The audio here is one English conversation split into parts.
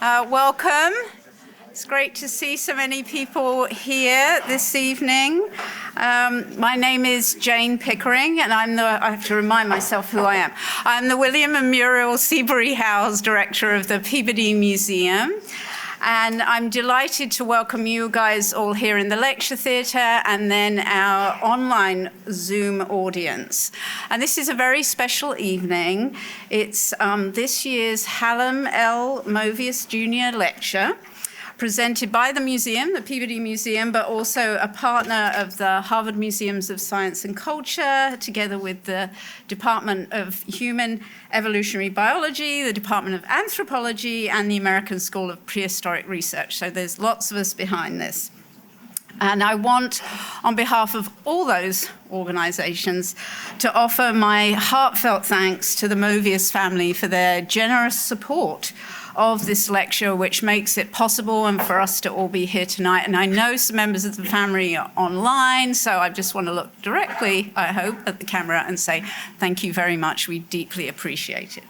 Welcome. It's great to see so many people here this evening. My name is Jane Pickering, and I have to remind myself who I am. I'm the William and Muriel Seabury Howes Director of the Peabody Museum. And I'm delighted to welcome you guys all here in the lecture theatre and then our online Zoom audience. And this is a very special evening. It's this year's Hallam L. Movius Junior Lecture, presented by the museum, the Peabody Museum, but also a partner of the Harvard Museums of Science and Culture, together with the Department of Human Evolutionary Biology, the Department of Anthropology, and the American School of Prehistoric Research. So there's lots of us behind this. And I want, on behalf of all those organizations, to offer my heartfelt thanks to the Movius family for their generous support of this lecture, which makes it possible and for us to all be here tonight. And I know some members of the family are online, so I just want to look directly, I hope, at the camera and say thank you very much. We deeply appreciate it.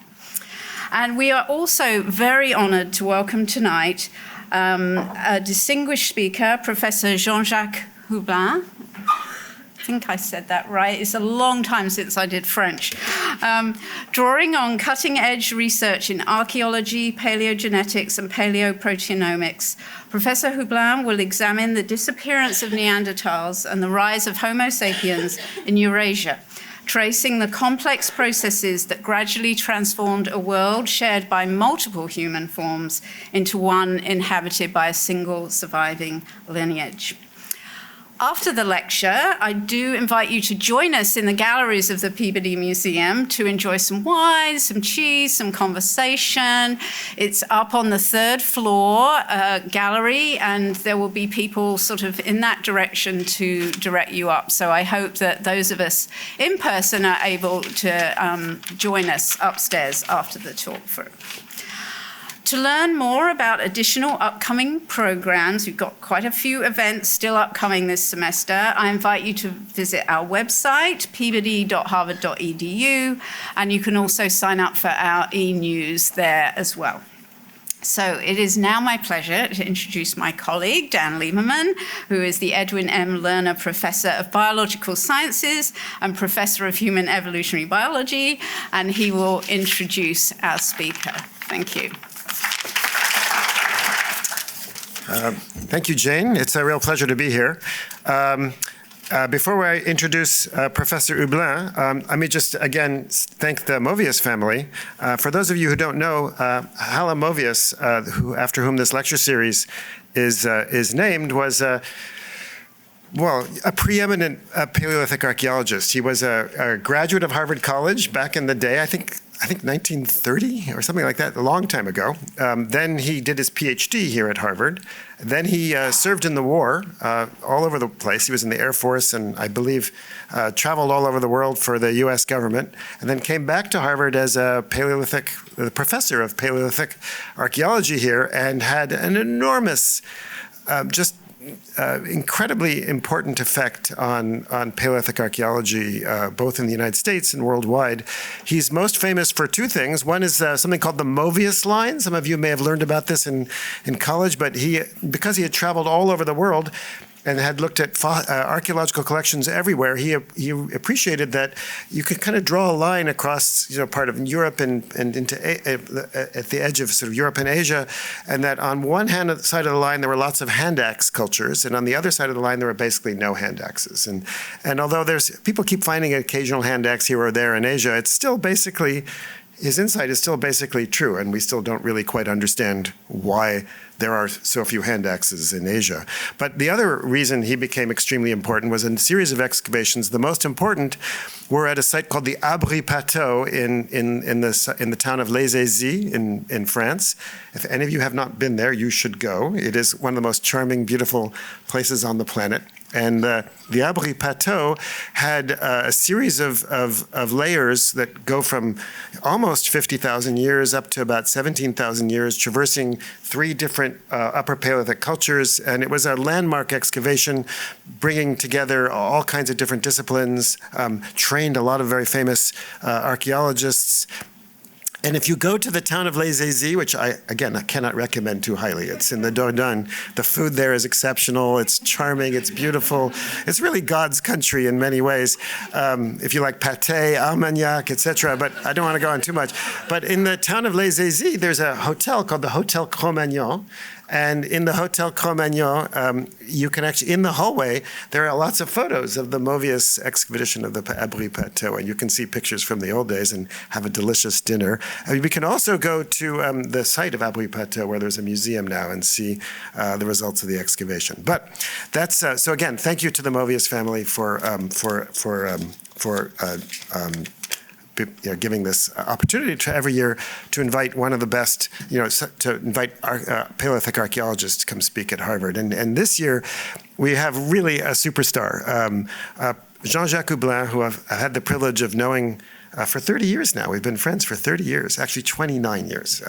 And we are also very honored to welcome tonight a distinguished speaker, Professor Jean-Jacques Hublin. I think I said that right. It's a long time since I did French. Drawing on cutting-edge research in archaeology, paleogenetics, and paleoproteomics, Professor Hublin will examine the disappearance of Neanderthals and the rise of Homo sapiens in Eurasia, tracing the complex processes that gradually transformed a world shared by multiple human forms into one inhabited by a single surviving lineage. After the lecture, I do invite you to join us in the galleries of the Peabody Museum to enjoy some wine, some cheese, some conversation. It's up on the third floor gallery, and there will be people sort of in that direction to direct you up. So I hope that those of us in person are able to join us upstairs after the talk. To learn more about additional upcoming programs, we've got quite a few events still upcoming this semester. I invite you to visit our website, peabody.harvard.edu, and you can also sign up for our e-news there as well. So it is now my pleasure to introduce my colleague, Dan Lieberman, who is the Edwin M. Lerner Professor of Biological Sciences and Professor of Human Evolutionary Biology, and he will introduce our speaker. Thank you. Thank you, Jane. It's a real pleasure to be here. Before I introduce Professor Hublin, let me just again thank the Movius family. For those of you who don't know, Hallam Movius, after whom this lecture series is named, was a preeminent Paleolithic archaeologist. He was a graduate of Harvard College back in the day, I think 1930 or something like that, a long time ago. Then he did his PhD here at Harvard. Then he served in the war all over the place. He was in the Air Force and I believe traveled all over the world for the US government, and then came back to Harvard as a professor of Paleolithic archaeology here, and had an enormous, incredibly important effect on Paleolithic archaeology, both in the United States and worldwide. He's most famous for two things. One is something called the Movius line. Some of you may have learned about this in college, but because he had traveled all over the world and had looked at archaeological collections everywhere, he appreciated that you could kind of draw a line across, part of Europe and into at the edge of sort of Europe and Asia, and that on one side of the line there were lots of hand axe cultures, and on the other side of the line there were basically no hand axes. And although people keep finding an occasional hand axe here or there in Asia, it's still basically, his insight is still basically true, and we still don't really quite understand why there are so few hand axes in Asia. But the other reason he became extremely important was a series of excavations. The most important were at a site called the Abri Plateau in the town of Les Aisies in France. If any of you have not been there, you should go. It is one of the most charming, beautiful places on the planet. And the Abri Plateau had a series of layers that go from almost 50,000 years up to about 17,000 years, traversing three different Upper Paleolithic cultures. And it was a landmark excavation bringing together all kinds of different disciplines, trained a lot of very famous archaeologists. And if you go to the town of Les Aisies, which I cannot recommend too highly, it's in the Dordogne, the food there is exceptional, it's charming, it's beautiful. It's really God's country in many ways. If you like pâté, Armagnac, etc., but I don't want to go on too much. But in the town of Les Aisies, there's a hotel called the Hotel Cro-Magnon. And in the Hotel Cro-Magnon, you can actually, in the hallway, there are lots of photos of the Movius expedition of the Abri Plateau, and you can see pictures from the old days and have a delicious dinner. We can also go to the site of Abri Plateau, where there's a museum now, and see the results of the excavation. But that's so. Again, thank you to the Movius family for giving this opportunity to every year to invite one of the best, to invite Paleolithic archaeologists to come speak at Harvard. And this year, we have really a superstar, Jean-Jacques Hublin, who I've had the privilege of knowing for 30 years now. We've been friends for 30 years, actually 29 years.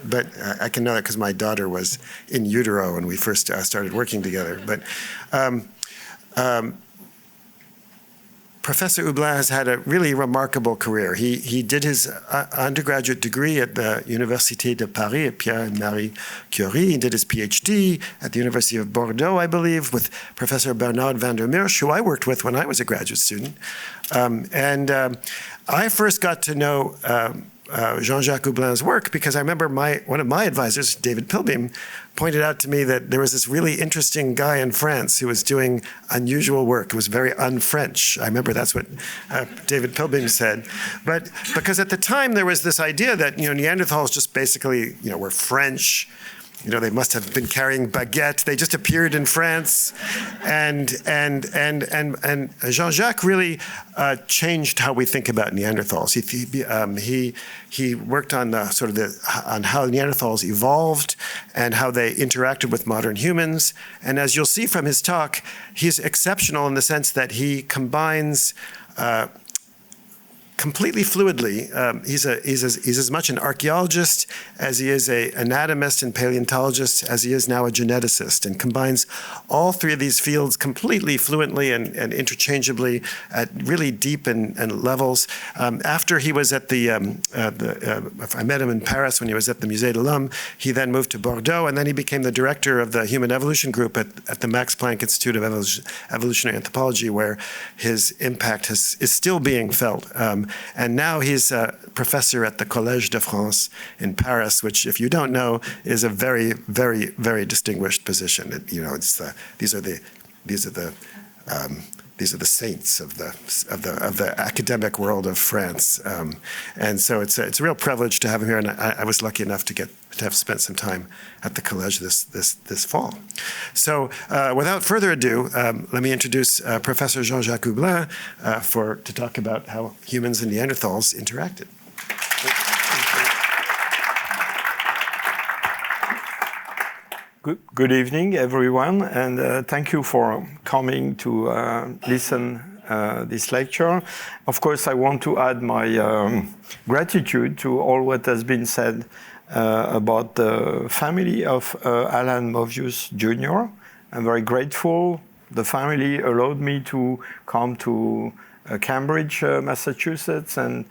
But I can know that because my daughter was in utero when we first started working together. But Professor Hublin has had a really remarkable career. He did his undergraduate degree at the Université de Paris at Pierre and Marie Curie. He did his PhD at the University of Bordeaux, I believe, with Professor Bernard van der Merch, who I worked with when I was a graduate student. I first got to know Jean-Jacques Hublin's work because I remember one of my advisors, David Pilbeam, pointed out to me that there was this really interesting guy in France who was doing unusual work. It was very un-French. I remember that's what David Pilbeam said. But because at the time there was this idea that Neanderthals just basically were French. They must have been carrying baguettes. They just appeared in France, and Jean-Jacques really changed how we think about Neanderthals. He worked on on how Neanderthals evolved and how they interacted with modern humans. And as you'll see from his talk, he's exceptional in the sense that he combines completely fluidly. He's as much an archaeologist as he is an anatomist and paleontologist as he is now a geneticist, and combines all three of these fields completely fluently and interchangeably at really deep and levels. After he was at I met him in Paris when he was at the Musée de l'Homme. He then moved to Bordeaux, and then he became the director of the Human Evolution Group at the Max Planck Institute of Evolutionary Anthropology, where his impact is still being felt. And now he's a professor at the Collège de France in Paris, which, if you don't know, is a very, very, very distinguished position. These are the saints of the academic world of France, and so it's a real privilege to have him here. And I was lucky enough to have spent some time at the Collège this fall. So without further ado, let me introduce Professor Jean-Jacques Hublin to talk about how humans and Neanderthals interacted. Good evening, everyone, and thank you for coming to listen this lecture. Of course, I want to add my gratitude to all what has been said about the family of Alan Movius Jr. I'm very grateful. The family allowed me to come to Cambridge, Massachusetts, and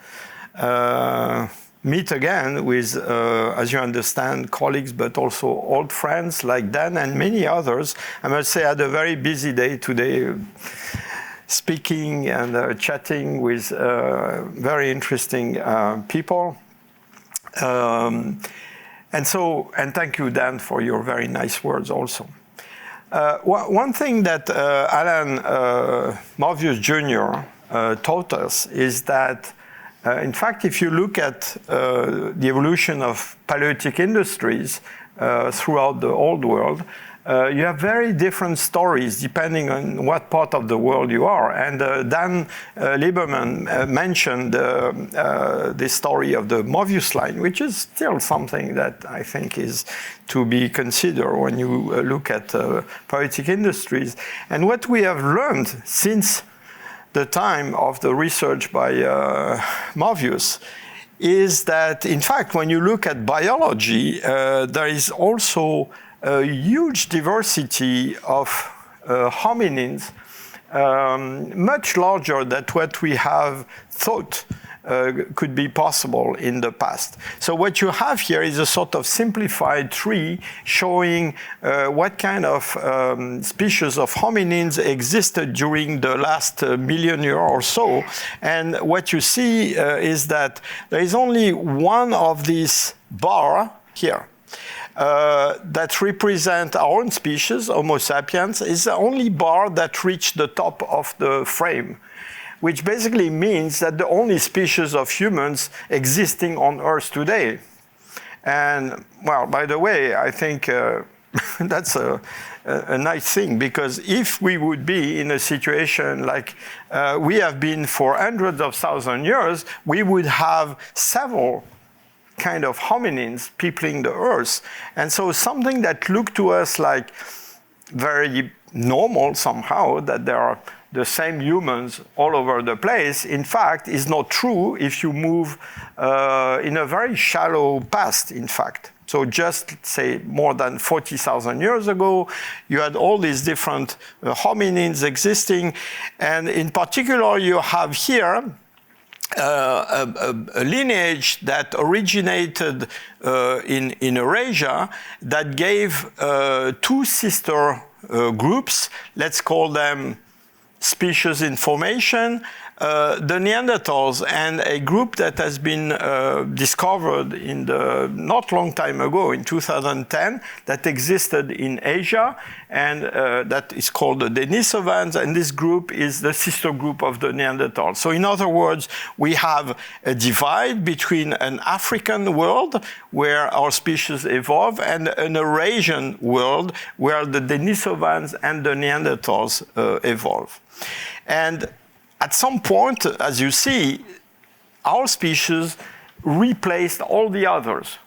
meet again with, as you understand, colleagues, but also old friends like Dan and many others. I must say I had a very busy day today, speaking and chatting with very interesting people. And thank you, Dan, for your very nice words also. One thing that Alan Movius Jr. Taught us is that in fact, if you look at the evolution of Paleolithic industries throughout the old world, you have very different stories depending on what part of the world you are. And Dan Lieberman mentioned the story of the Movius line, which is still something that I think is to be considered when you look at Paleolithic industries. And what we have learned since the time of the research by Movius is that, in fact, when you look at biology, there is also a huge diversity of hominins, much larger than what we have thought could be possible in the past. So what you have here is a sort of simplified tree showing what kind of species of hominins existed during the last million years or so. And what you see is that there is only one of these bars here that represent our own species, Homo sapiens, is the only bar that reached the top of the frame, which basically means that the only species of humans existing on Earth today. And, well, by the way, I think that's a nice thing, because if we would be in a situation like we have been for hundreds of thousand years, we would have several kind of hominins peopling the Earth. And so something that looked to us like very normal somehow, that there are the same humans all over the place, in fact, is not true if you move in a very shallow past, in fact. So just, say, more than 40,000 years ago, you had all these different hominins existing. And in particular, you have here a lineage that originated in Eurasia that gave two sister groups. Let's call them species in formation, the Neanderthals, and a group that has been discovered in the not long time ago, in 2010, that existed in Asia, and that is called the Denisovans, and this group is the sister group of the Neanderthals. So in other words, we have a divide between an African world where our species evolve and an Eurasian world where the Denisovans and the Neanderthals evolve. And at some point, as you see, our species replaced all the others.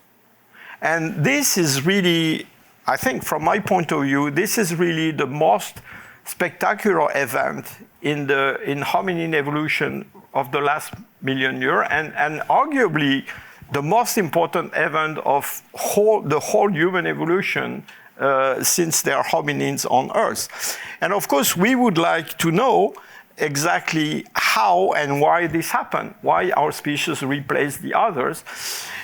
And this is really, I think from my point of view, this is really the most spectacular event in hominin evolution of the last million years, and arguably the most important event of the whole human evolution since there are hominins on Earth. And of course, we would like to know exactly how and why this happened, why our species replaced the others.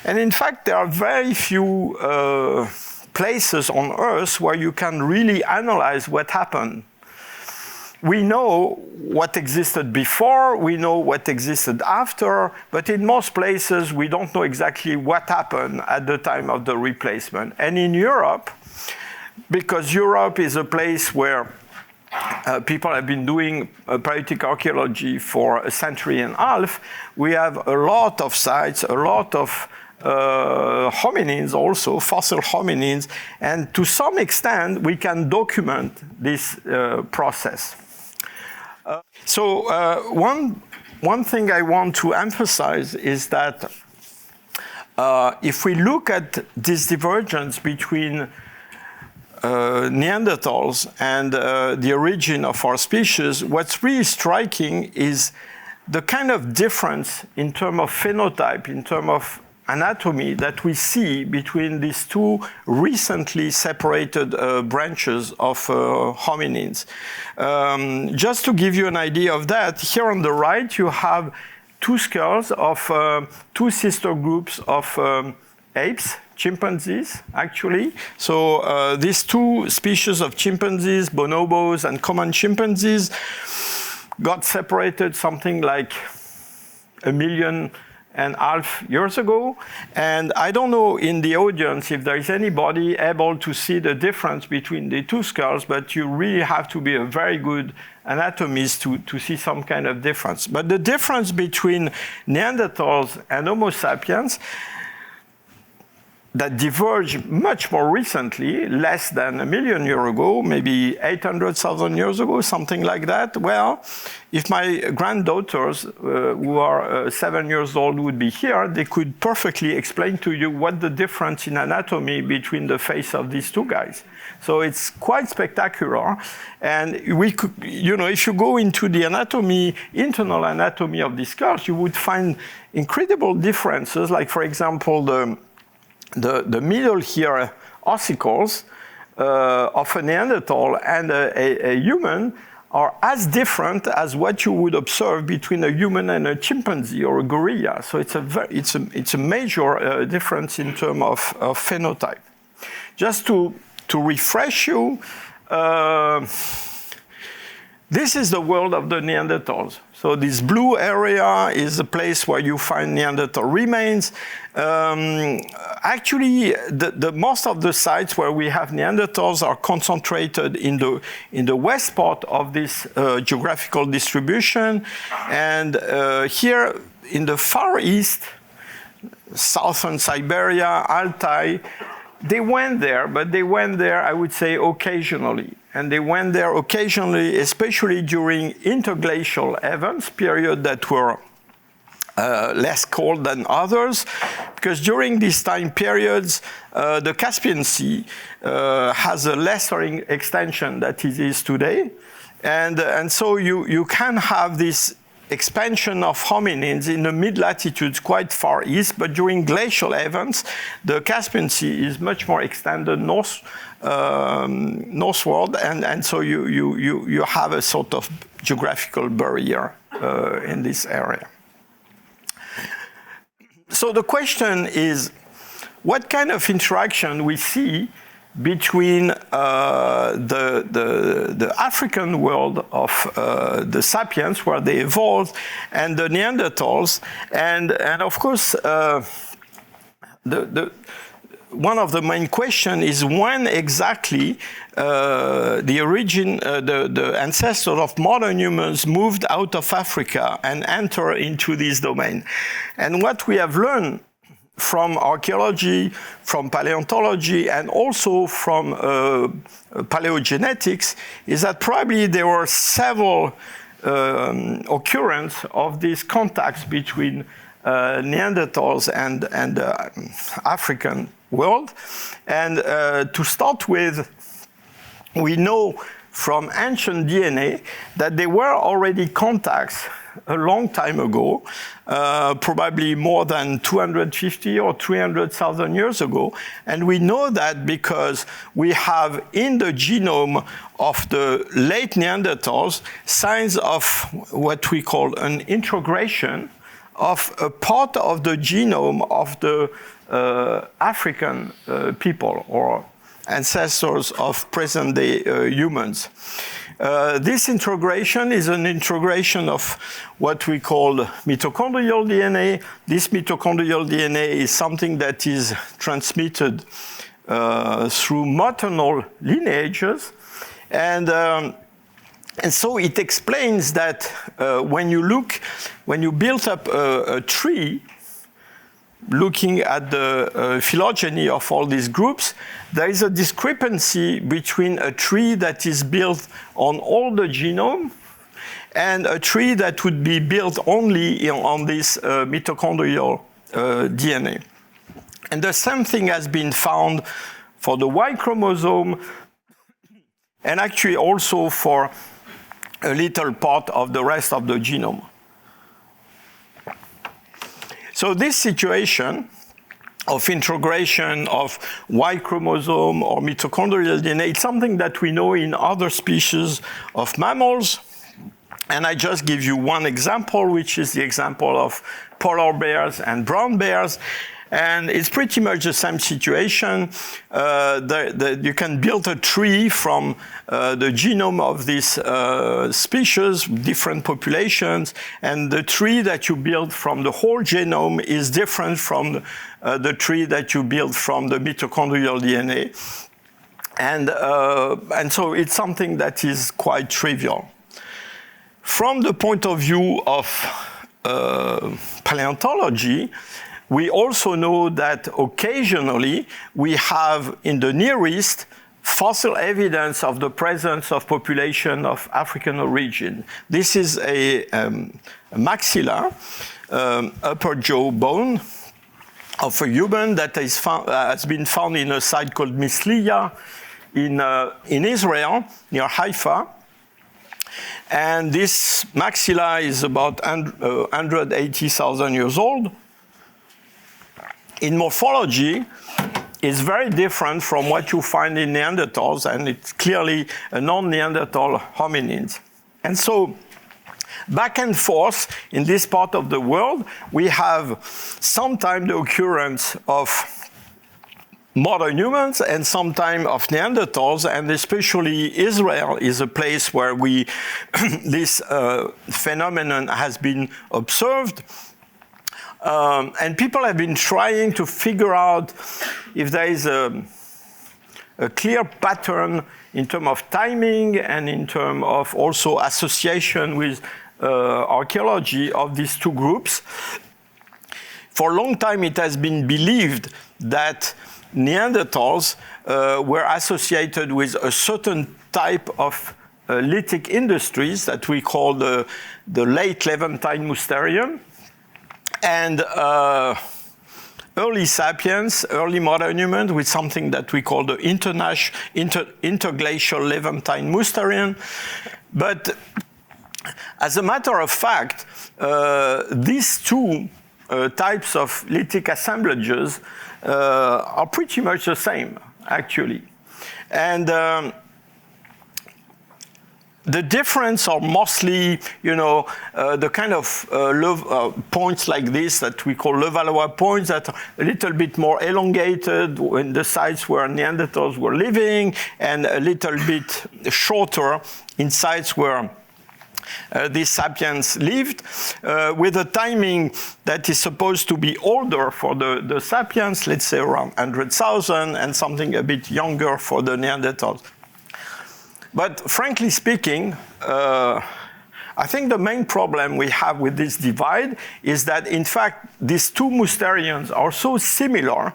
And in fact, there are very few places on Earth where you can really analyze what happened. We know what existed before, we know what existed after, but in most places, we don't know exactly what happened at the time of the replacement. And in Europe, because Europe is a place where people have been doing paleolithic archaeology for a century and a half, we have a lot of sites, a lot of hominins also, fossil hominins, and to some extent we can document this process. So one thing I want to emphasize is that if we look at this divergence between Neanderthals and the origin of our species, what's really striking is the kind of difference in terms of phenotype, in terms of anatomy that we see between these two recently separated branches of hominins. Just to give you an idea of that, here on the right you have two skulls of two sister groups of apes, chimpanzees, actually. So these two species of chimpanzees, bonobos and common chimpanzees, got separated something like 1.5 million years ago. And I don't know in the audience if there is anybody able to see the difference between the two skulls, but you really have to be a very good anatomist to see some kind of difference. But the difference between Neanderthals and Homo sapiens that diverged much more recently, less than 1 million years ago, maybe 800,000 years ago, something like that. Well, if my granddaughters, who are 7 years old, would be here, they could perfectly explain to you what the difference in anatomy between the face of these two guys. So it's quite spectacular. And we could, you know, if you go into the anatomy, internal anatomy of these skulls, you would find incredible differences. Like, for example, the middle here ossicles of a Neanderthal and a human are as different as what you would observe between a human and a chimpanzee or a gorilla. So it's a major difference in terms of phenotype. Just to refresh you, this is the world of the Neanderthals. So this blue area is a place where you find Neanderthal remains. Actually, most of the sites where we have Neanderthals are concentrated in the west part of this geographical distribution. And here in the far east, southern Siberia, Altai, they went there, but they went there, I would say, occasionally. And they went there occasionally, especially during interglacial events, period that were less cold than others, because during these time periods, the Caspian Sea has a lesser extension than it is today. And so you can have this expansion of hominins in the mid-latitudes quite far east, but during glacial events, the Caspian Sea is much more extended northward, and so you have a sort of geographical barrier in this area. So the question is, what kind of interaction we see between the African world of the sapiens, where they evolved, and the Neanderthals, and of course, one of the main questions is when exactly the ancestors of modern humans moved out of Africa and entered into this domain. And what we have learned from archaeology, from paleontology, and also from paleogenetics is that probably there were several occurrences of these contacts between Neanderthals and the African world. And to start with, we know from ancient DNA that there were already contacts a long time ago, probably more than 250 or 300,000 years ago. And we know that because we have in the genome of the late Neanderthals signs of what we call an integration of a part of the genome of the African people or ancestors of present-day humans. This integration is an integration of what we call mitochondrial DNA. This mitochondrial DNA is something that is transmitted through maternal lineages. And so it explains that when you build up a tree, looking at the phylogeny of all these groups, there is a discrepancy between a tree that is built on all the genome and a tree that would be built only on this mitochondrial DNA. And the same thing has been found for the Y chromosome and actually also for a little part of the rest of the genome. So this situation of integration of Y chromosome or mitochondrial DNA, it's something that we know in other species of mammals. And I just give you one example, which is the example of polar bears and brown bears. And it's pretty much the same situation. You can build a tree from the genome of these species, different populations, and the tree that you build from the whole genome is different from the tree that you build from the mitochondrial DNA. And so it's something that is quite trivial. From the point of view of paleontology, we also know that occasionally we have in the Near East fossil evidence of the presence of population of African origin. This is a maxilla, upper jaw bone of a human that has been found in a site called Misliya in Israel, near Haifa. And this maxilla is about 180,000 years old. In morphology, it's very different from what you find in Neanderthals, and it's clearly a non-Neanderthal hominid. And so back and forth in this part of the world, we have sometimes the occurrence of modern humans and sometimes of Neanderthals, and especially Israel is a place where this phenomenon has been observed. And people have been trying to figure out if there is a clear pattern in terms of timing and in terms of also association with archaeology of these two groups. For a long time, it has been believed that Neanderthals were associated with a certain type of lithic industries that we call the late Levantine Mousterian. And early sapiens, early modern humans, with something that we call the interglacial Levantine Mousterian. But as a matter of fact, these two types of lithic assemblages are pretty much the same, actually. And the difference are mostly, the kind of points like this that we call Levallois points that are a little bit more elongated in the sites where Neanderthals were living, and a little bit shorter in sites where these sapiens lived, with a timing that is supposed to be older for the sapiens, let's say around 100,000, and something a bit younger for the Neanderthals. But frankly speaking, I think the main problem we have with this divide is that, in fact, these two Mousterians are so similar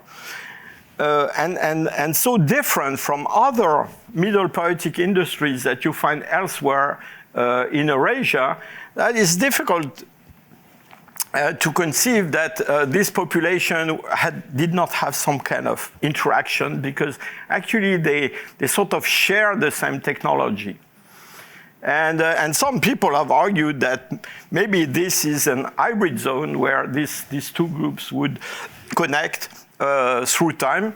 and so different from other Middle Paleolithic industries that you find elsewhere in Eurasia, that it's difficult to conceive that this population did not have some kind of interaction, because actually they sort of share the same technology. And some people have argued that maybe this is an hybrid zone where these two groups would connect through time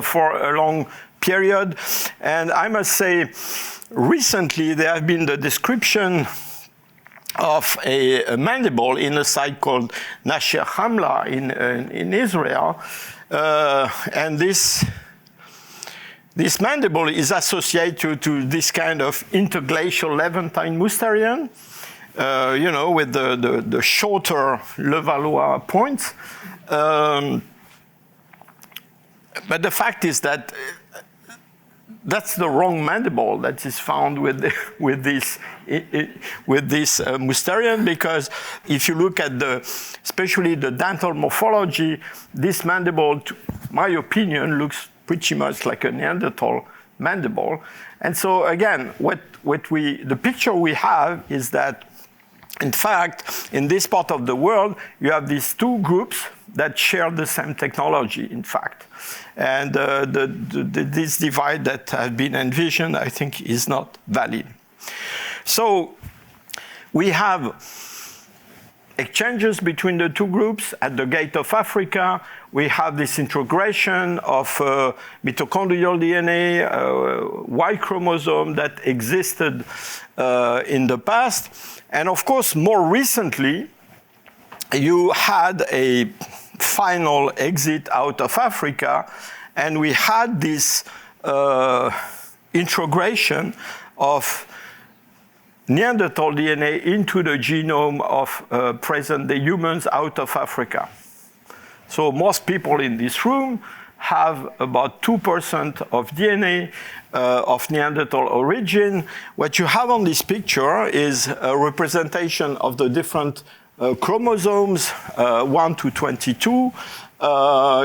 for a long period. And I must say, recently there have been the description of a mandible in a site called Nasher Hamla in Israel. And this mandible is associated to this kind of interglacial Levantine Mousterian, with the shorter Levallois points. But the fact is that that's the wrong mandible that is found with this Mousterian, because if you look at especially the dental morphology, this mandible, to my opinion, looks pretty much like a Neanderthal mandible. And so again, the picture we have is that, in fact, in this part of the world, you have these two groups that share the same technology, in fact. And this divide that has been envisioned, I think, is not valid. So we have exchanges between the two groups at the gate of Africa. We have this integration of mitochondrial DNA, Y chromosome that existed in the past. And of course, more recently, you had a final exit out of Africa, and we had this integration of Neanderthal DNA into the genome of present-day humans out of Africa. So most people in this room have about 2% of DNA of Neanderthal origin. What you have on this picture is a representation of the different chromosomes, 1 to 22.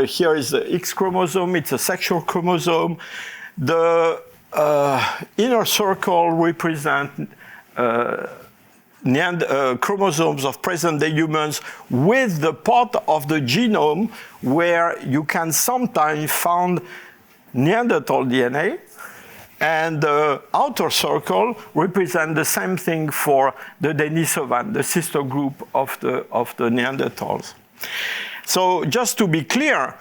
Here is the X chromosome. It's a sexual chromosome. The inner circle represents chromosomes of present-day humans with the part of the genome where you can sometimes find Neanderthal DNA. And the outer circle represents the same thing for the Denisovan, the sister group of the Neanderthals. So just to be clear,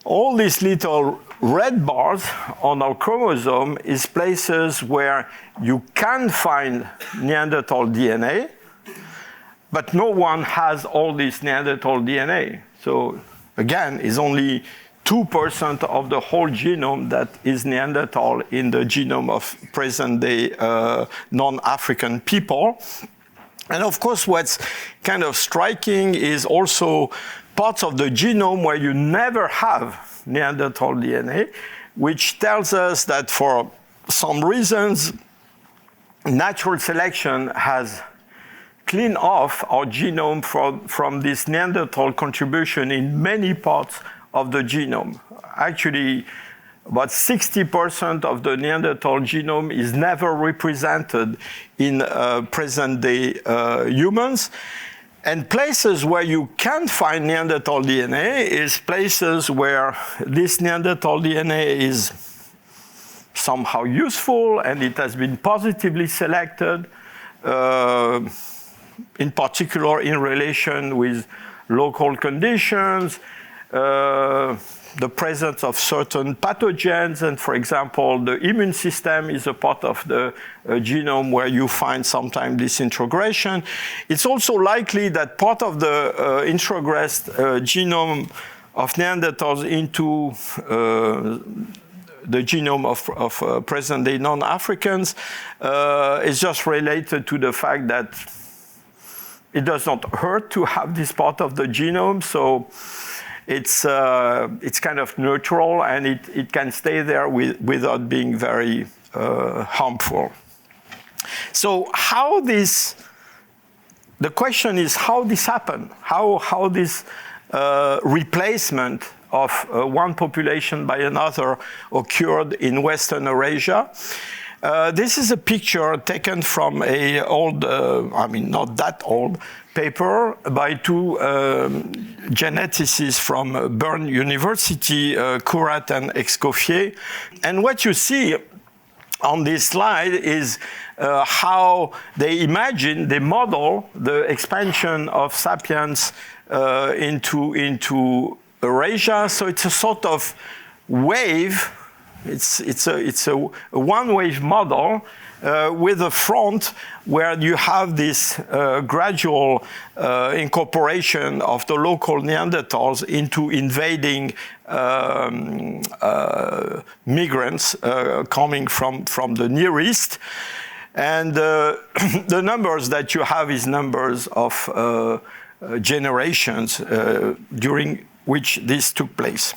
all these little red bars on our chromosome is places where you can find Neanderthal DNA, but no one has all this Neanderthal DNA. So again, it's only 2% of the whole genome that is Neanderthal in the genome of present-day non-African people. And of course, what's kind of striking is also parts of the genome where you never have Neanderthal DNA, which tells us that for some reasons, natural selection has cleaned off our genome from this Neanderthal contribution in many parts of the genome. Actually, about 60% of the Neanderthal genome is never represented in present-day humans. And places where you can find Neanderthal DNA is places where this Neanderthal DNA is somehow useful and it has been positively selected, in particular in relation with local conditions, the presence of certain pathogens, and for example, the immune system is a part of the genome where you find sometimes this introgression. It's also likely that part of the introgressed genome of Neanderthals into the genome of present-day non-Africans is just related to the fact that it does not hurt to have this part of the genome, so it's kind of neutral and it can stay there without being very harmful. So the question is how this happened, how this replacement of one population by another occurred in Western Eurasia. This is a picture taken from a old, not that old, paper by two geneticists from Bern University, Courat and Escoffier. And what you see on this slide is how they model the expansion of sapiens into Eurasia. So it's a sort of wave. It's a one-wave model with a front where you have this gradual incorporation of the local Neanderthals into invading migrants coming from the Near East. And the numbers that you have is numbers of generations during which this took place.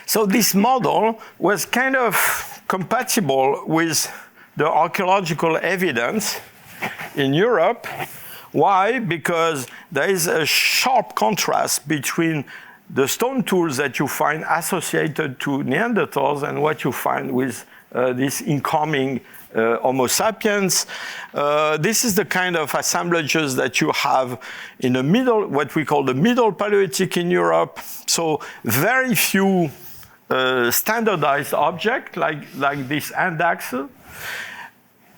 So this model was kind of compatible with the archaeological evidence in Europe. Why? Because there is a sharp contrast between the stone tools that you find associated to Neanderthals and what you find with these incoming Homo sapiens. This is the kind of assemblages that you have in the middle, what we call the middle Paleolithic in Europe. So very few standardized objects like this hand axle,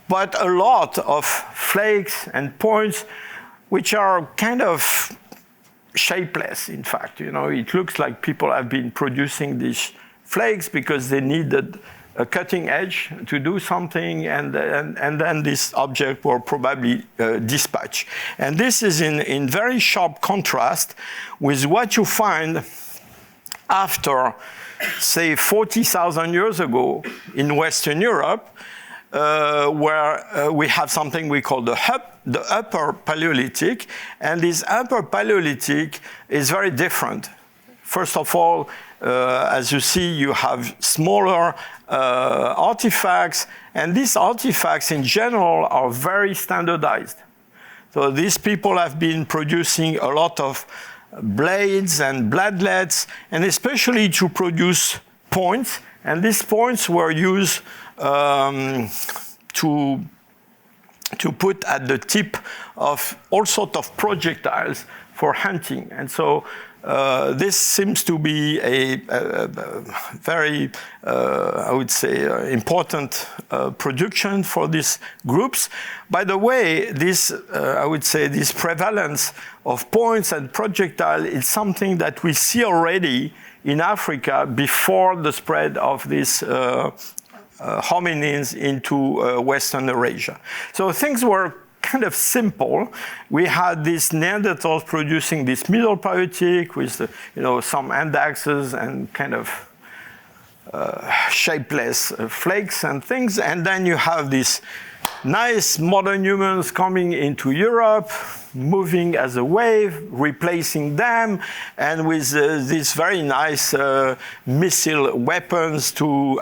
but a lot of flakes and points which are kind of shapeless, in fact. You know, it looks like people have been producing these flakes because they needed a cutting edge to do something, and then this object were probably dispatched. And this is in very sharp contrast with what you find after, say, 40,000 years ago in Western Europe, where we have something we call the Upper Paleolithic, and this Upper Paleolithic is very different. First of all, as you see, you have smaller artifacts, and these artifacts in general are very standardized. So these people have been producing a lot of blades and bladlets, and especially to produce points, and these points were used to put at the tip of all sorts of projectiles for hunting. And so this seems to be a very, I would say, important production for these groups. By the way, this, I would say, this prevalence of points and projectile is something that we see already in Africa before the spread of these hominins into Western Eurasia. So things were kind of simple. We had these Neanderthals producing this middle Paleolithic with some end axes and kind of shapeless flakes and things. And then you have these nice modern humans coming into Europe, moving as a wave, replacing them, and with these very nice missile weapons to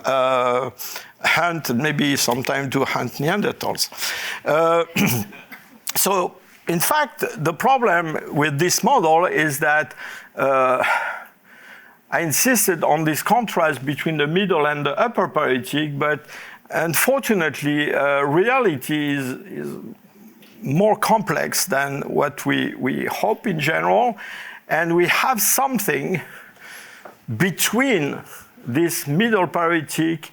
hunt, maybe sometime to hunt Neanderthals. So, in fact, the problem with this model is that I insisted on this contrast between the middle and the upper Paleolithic, but unfortunately, reality is more complex than what we hope in general, and we have something between this middle Paleolithic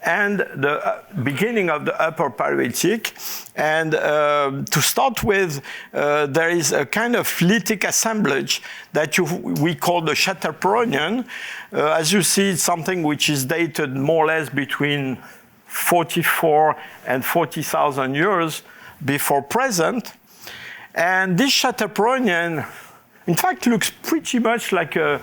and the beginning of the upper Paleolithic. And to start with, there is a kind of lithic assemblage that we call the Chatterperonian. As you see, it's something which is dated more or less between 44 and 40,000 years before present. And this Chatterperonian, in fact, looks pretty much like an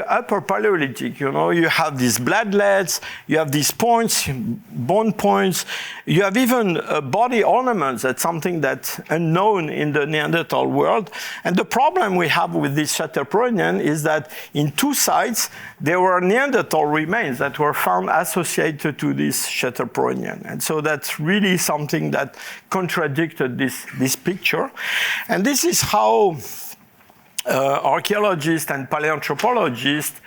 upper Paleolithic. You have these bladlets, you have these points, bone points, you have even body ornaments. That's something that's unknown in the Neanderthal world. And the problem we have with this Chatterperonian is that in two sites, there were Neanderthal remains that were found associated to this Chatterperonian. And so that's really something that contradicted this picture. And this is how archaeologists and paleoanthropologists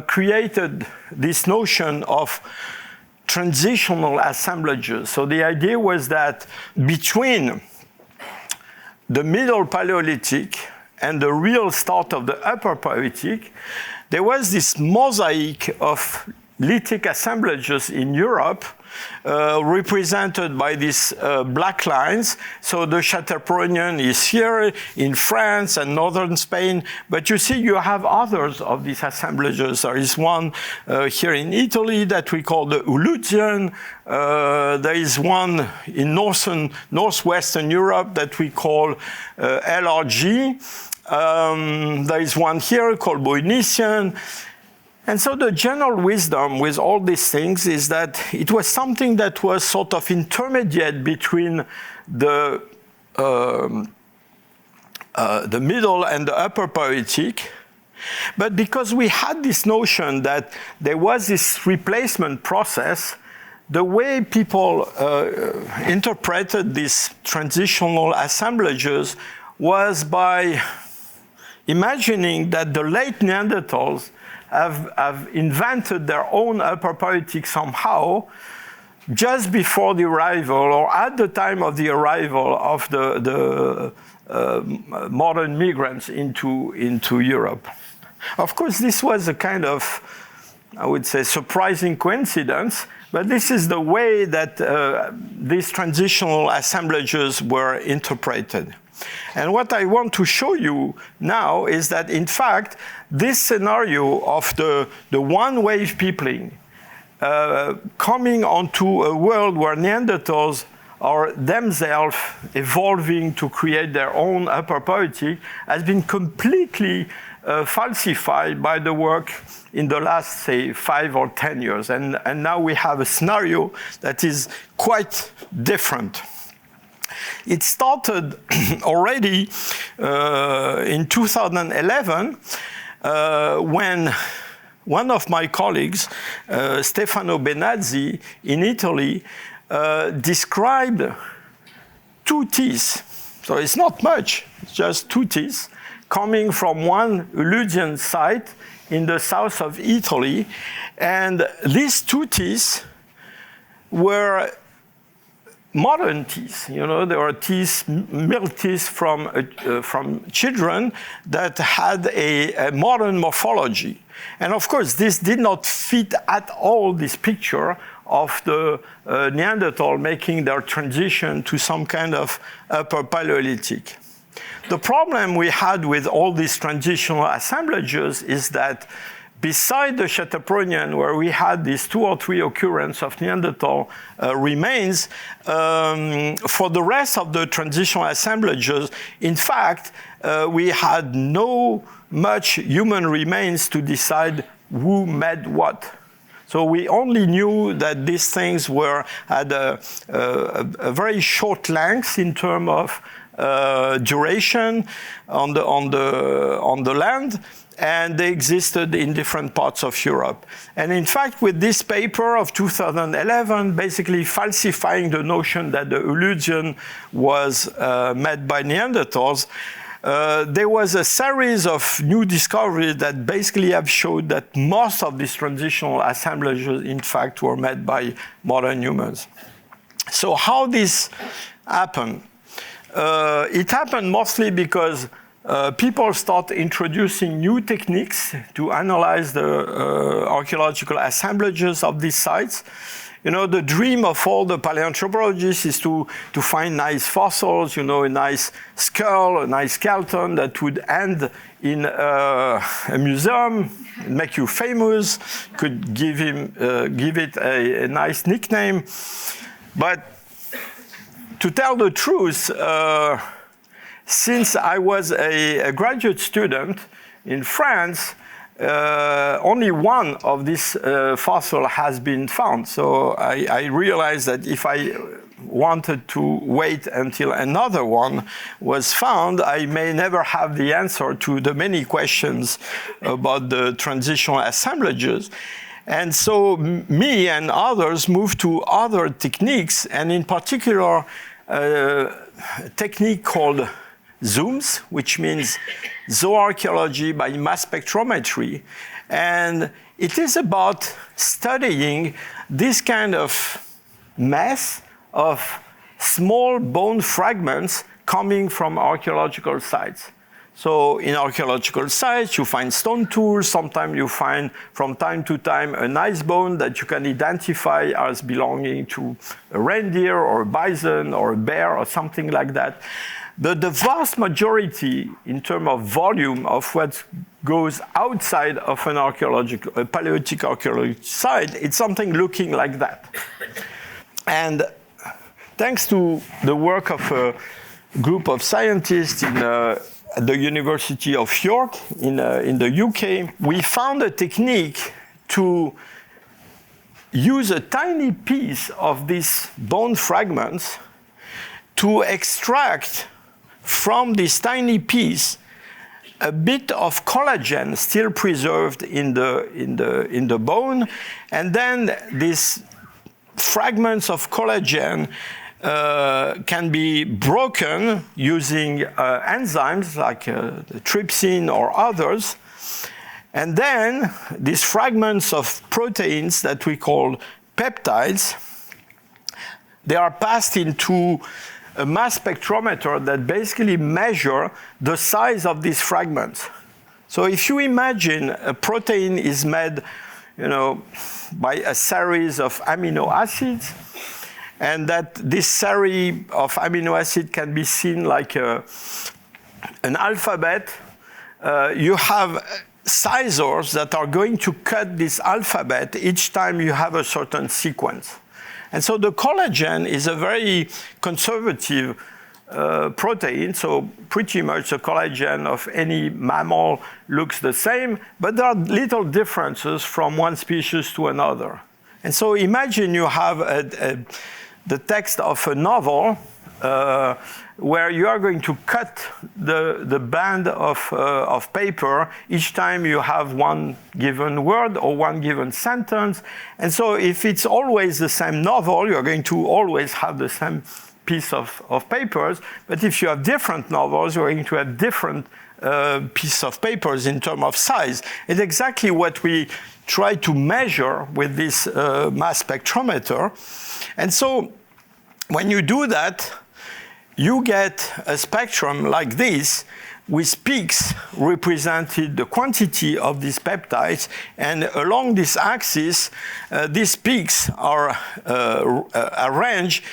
created this notion of transitional assemblages. So the idea was that between the middle Paleolithic and the real start of the upper Paleolithic, there was this mosaic of lithic assemblages in Europe, represented by these black lines. So the Chatterperonian is here in France and northern Spain, but you see you have others of these assemblages. There is one here in Italy that we call the Ulutian. There is one in northwestern Europe that we call LRG. There is one here called Boinician. And so the general wisdom with all these things is that it was something that was sort of intermediate between the middle and the upper Paleolithic. But because we had this notion that there was this replacement process, the way people interpreted these transitional assemblages was by imagining that the late Neanderthals have invented their own upper Paleolithic somehow just before the arrival or at the time of the arrival of the modern migrants into Europe. Of course, this was a kind of, I would say, surprising coincidence, but this is the way that these transitional assemblages were interpreted. And what I want to show you now is that, in fact, this scenario of the one-wave peopling coming onto a world where Neanderthals are themselves evolving to create their own upper Paleolithic has been completely falsified by the work in the last, say, 5 or 10 years. And now we have a scenario that is quite different. It started already in 2011 when one of my colleagues, Stefano Benazzi in Italy, described 2 teeth. So it's not much, it's just 2 teeth coming from one Uludian site in the south of Italy. And these 2 teeth were modern teeth. There were teeth, milk teeth from children that had a modern morphology. And of course, this did not fit at all this picture of the Neanderthal making their transition to some kind of upper Paleolithic. The problem we had with all these transitional assemblages is that beside the Chateaubriand, where we had these 2 or 3 occurrences of Neanderthal remains, for the rest of the transitional assemblages, in fact, we had no much human remains to decide who made what. So we only knew that these things had a very short length in terms of duration on the land, and they existed in different parts of Europe. And in fact, with this paper of 2011, basically falsifying the notion that the illusion was made by Neanderthals, there was a series of new discoveries that basically have showed that most of these transitional assemblages, in fact, were made by modern humans. So how this happened? It happened mostly because people start introducing new techniques to analyze the archaeological assemblages of these sites. You know, the dream of all the paleoanthropologists is to find nice fossils, you know, a nice skull, a nice skeleton that would end in a museum, make you famous, could give it a nice nickname. But to tell the truth, since I was a graduate student in France, only one of these fossils has been found. So I realized that if I wanted to wait until another one was found, I may never have the answer to the many questions about the transitional assemblages. And so me and others moved to other techniques, and in particular, a technique called zooms, which means zooarchaeology by mass spectrometry. And it is about studying this kind of mass of small bone fragments coming from archaeological sites. So in archaeological sites, you find stone tools. Sometimes you find, from time to time, a nice bone that you can identify as belonging to a reindeer or a bison or a bear or something like that. But the vast majority, in terms of volume of what goes outside of an archaeological, a Paleolithic archaeological site, it's something looking like that. And thanks to the work of a group of scientists at the University of York in the UK, we found a technique to use a tiny piece of these bone fragments to extract from this tiny piece a bit of collagen still preserved in the bone, and then these fragments of collagen can be broken using enzymes like trypsin or others. And then these fragments of proteins that we call peptides, they are passed into a mass spectrometer that basically measure the size of these fragments. So if you imagine a protein is made, you know, by a series of amino acids, and that this series of amino acids can be seen like an alphabet, you have scissors that are going to cut this alphabet each time you have a certain sequence. And so the collagen is a very conservative protein, so pretty much the collagen of any mammal looks the same, but there are little differences from one species to another. And so imagine you have the text of a novel where you are going to cut the band of paper each time you have one given word or one given sentence. And so if it's always the same novel, you're going to always have the same piece of papers. But if you have different novels, you're going to have different piece of papers in terms of size. It's exactly what we try to measure with this mass spectrometer. And so when you do that, you get a spectrum like this with peaks representing the quantity of these peptides, and along this axis, these peaks are arranged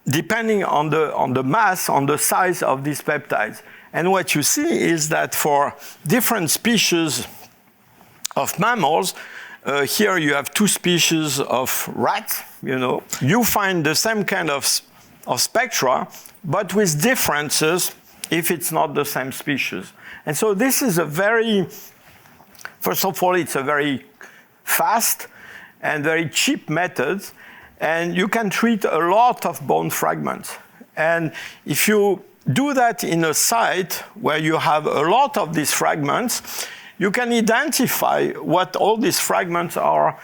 depending on the mass, on the size of these peptides. And what you see is that for different species of mammals. Here you have two species of rat, you know. You find the same kind of spectra, but with differences if it's not the same species. And so this is a very, first of all, it's a very fast and very cheap method, and you can treat a lot of bone fragments. And if you do that in a site where you have a lot of these fragments, you can identify what all these fragments are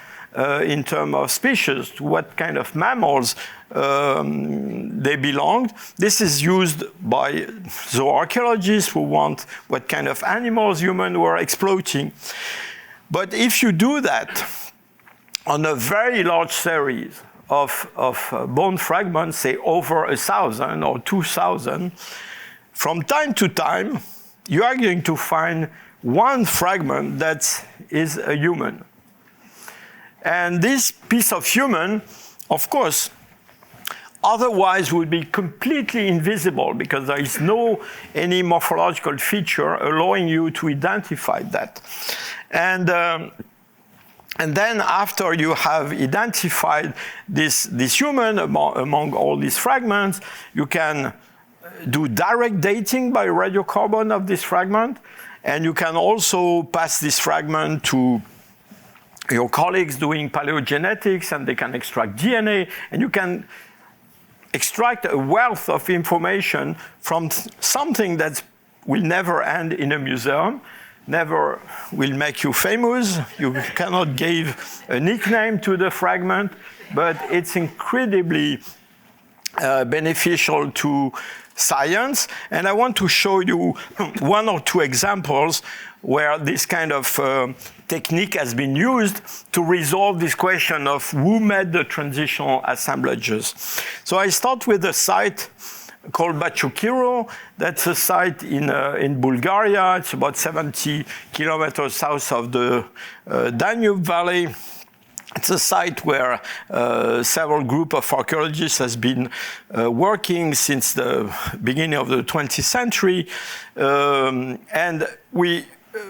in terms of species, to what kind of mammals they belonged. This is used by zooarchaeologists who want what kind of animals humans were exploiting. But if you do that on a very large series of bone fragments, say over 1,000 or 2,000, from time to time, you are going to find one fragment that is a human. And this piece of human, of course, otherwise would be completely invisible because there is no any morphological feature allowing you to identify that. And then after you have identified this human among all these fragments, you can do direct dating by radiocarbon of this fragment, and you can also pass this fragment to your colleagues doing paleogenetics, and they can extract DNA, and you can extract a wealth of information from something that will never end in a museum, never will make you famous. You cannot give a nickname to the fragment, but it's incredibly beneficial to science. And I want to show you one or two examples where this kind of technique has been used to resolve this question of who made the transitional assemblages. So I start with a site called Bachukiro. That's a site in Bulgaria. It's about 70 kilometers south of the Danube Valley. It's a site where several groups of archaeologists has been working since the beginning of the 20th century. And we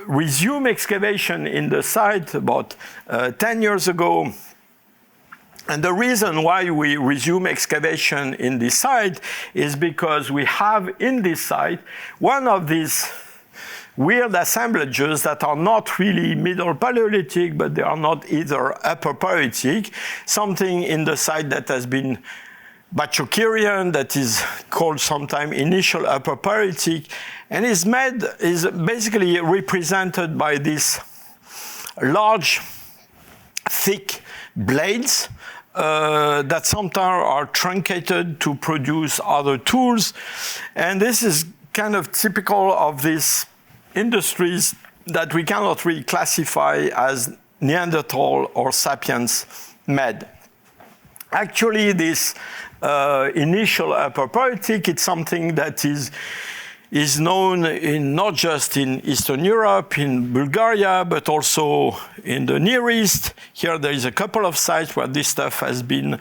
resumed excavation in the site about 10 years ago. And the reason why we resume excavation in this site is because we have in this site one of these weird assemblages that are not really Middle Paleolithic, but they are not either Upper Paleolithic, something in the site that has been Bachukirian, that is called sometimes Initial Upper Paleolithic, and is basically represented by these large, thick blades that sometimes are truncated to produce other tools. And this is kind of typical of these industries that we cannot really classify as Neanderthal or sapiens made. Actually, this initial Upper Paleolithic, it's something that is known not just in Eastern Europe, in Bulgaria, but also in the Near East. Here there is a couple of sites where this stuff has been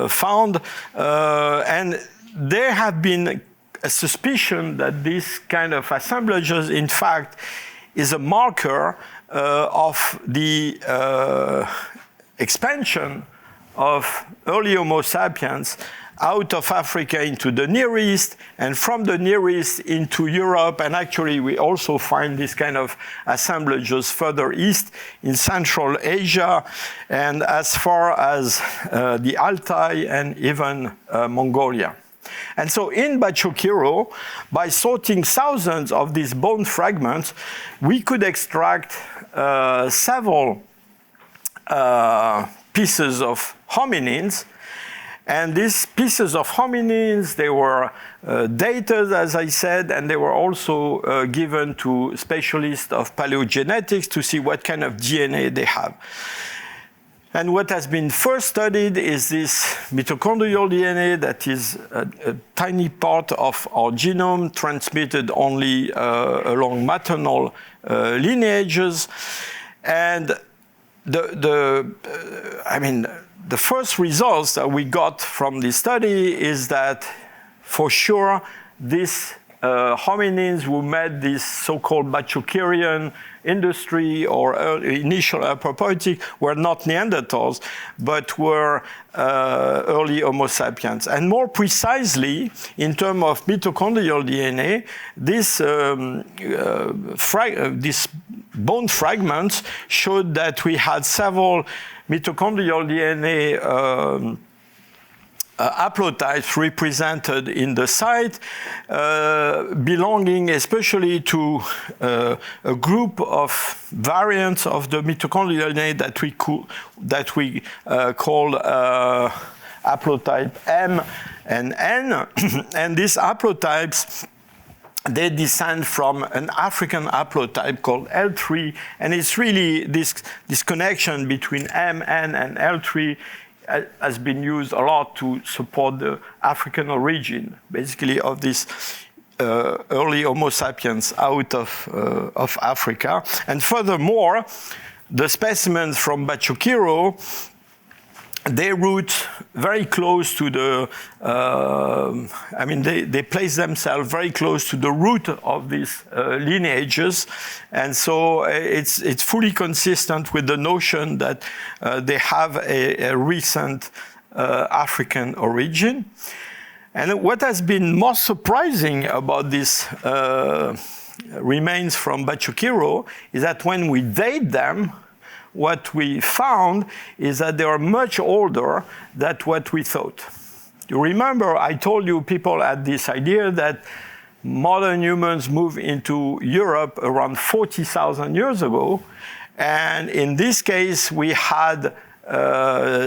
found. And there have been a suspicion that this kind of assemblages, in fact, is a marker of the expansion of early Homo sapiens out of Africa into the Near East, and from the Near East into Europe. And actually, we also find this kind of assemblages further east in Central Asia, and as far as the Altai and even Mongolia. And so in Bachukiro, by sorting thousands of these bone fragments, we could extract several pieces of hominins. And these pieces of hominins, they were dated, as I said, and they were also given to specialists of paleogenetics to see what kind of DNA they have. And what has been first studied is this mitochondrial DNA that is a tiny part of our genome transmitted only along maternal lineages. And the first results that we got from this study is that for sure this hominins who made this so-called Bachukerian industry or initial anthropologic were not Neanderthals, but were early Homo sapiens. And more precisely, in terms of mitochondrial DNA, these bone fragments showed that we had several mitochondrial DNA haplotypes represented in the site, belonging especially to a group of variants of the mitochondrial DNA that we call haplotype M and N. And these haplotypes, they descend from an African haplotype called L3, and it's really this connection between M, N, and L3 has been used a lot to support the African origin, basically, of this early Homo sapiens out of Africa. And furthermore, the specimens from Bachukiro, they root very close to the, they place themselves very close to the root of these lineages. And so it's fully consistent with the notion that they have a recent African origin. And what has been most surprising about this remains from Bachukiro is that when we date them, what we found is that they are much older than what we thought. You remember I told you people had this idea that modern humans moved into Europe around 40,000 years ago. And in this case, we had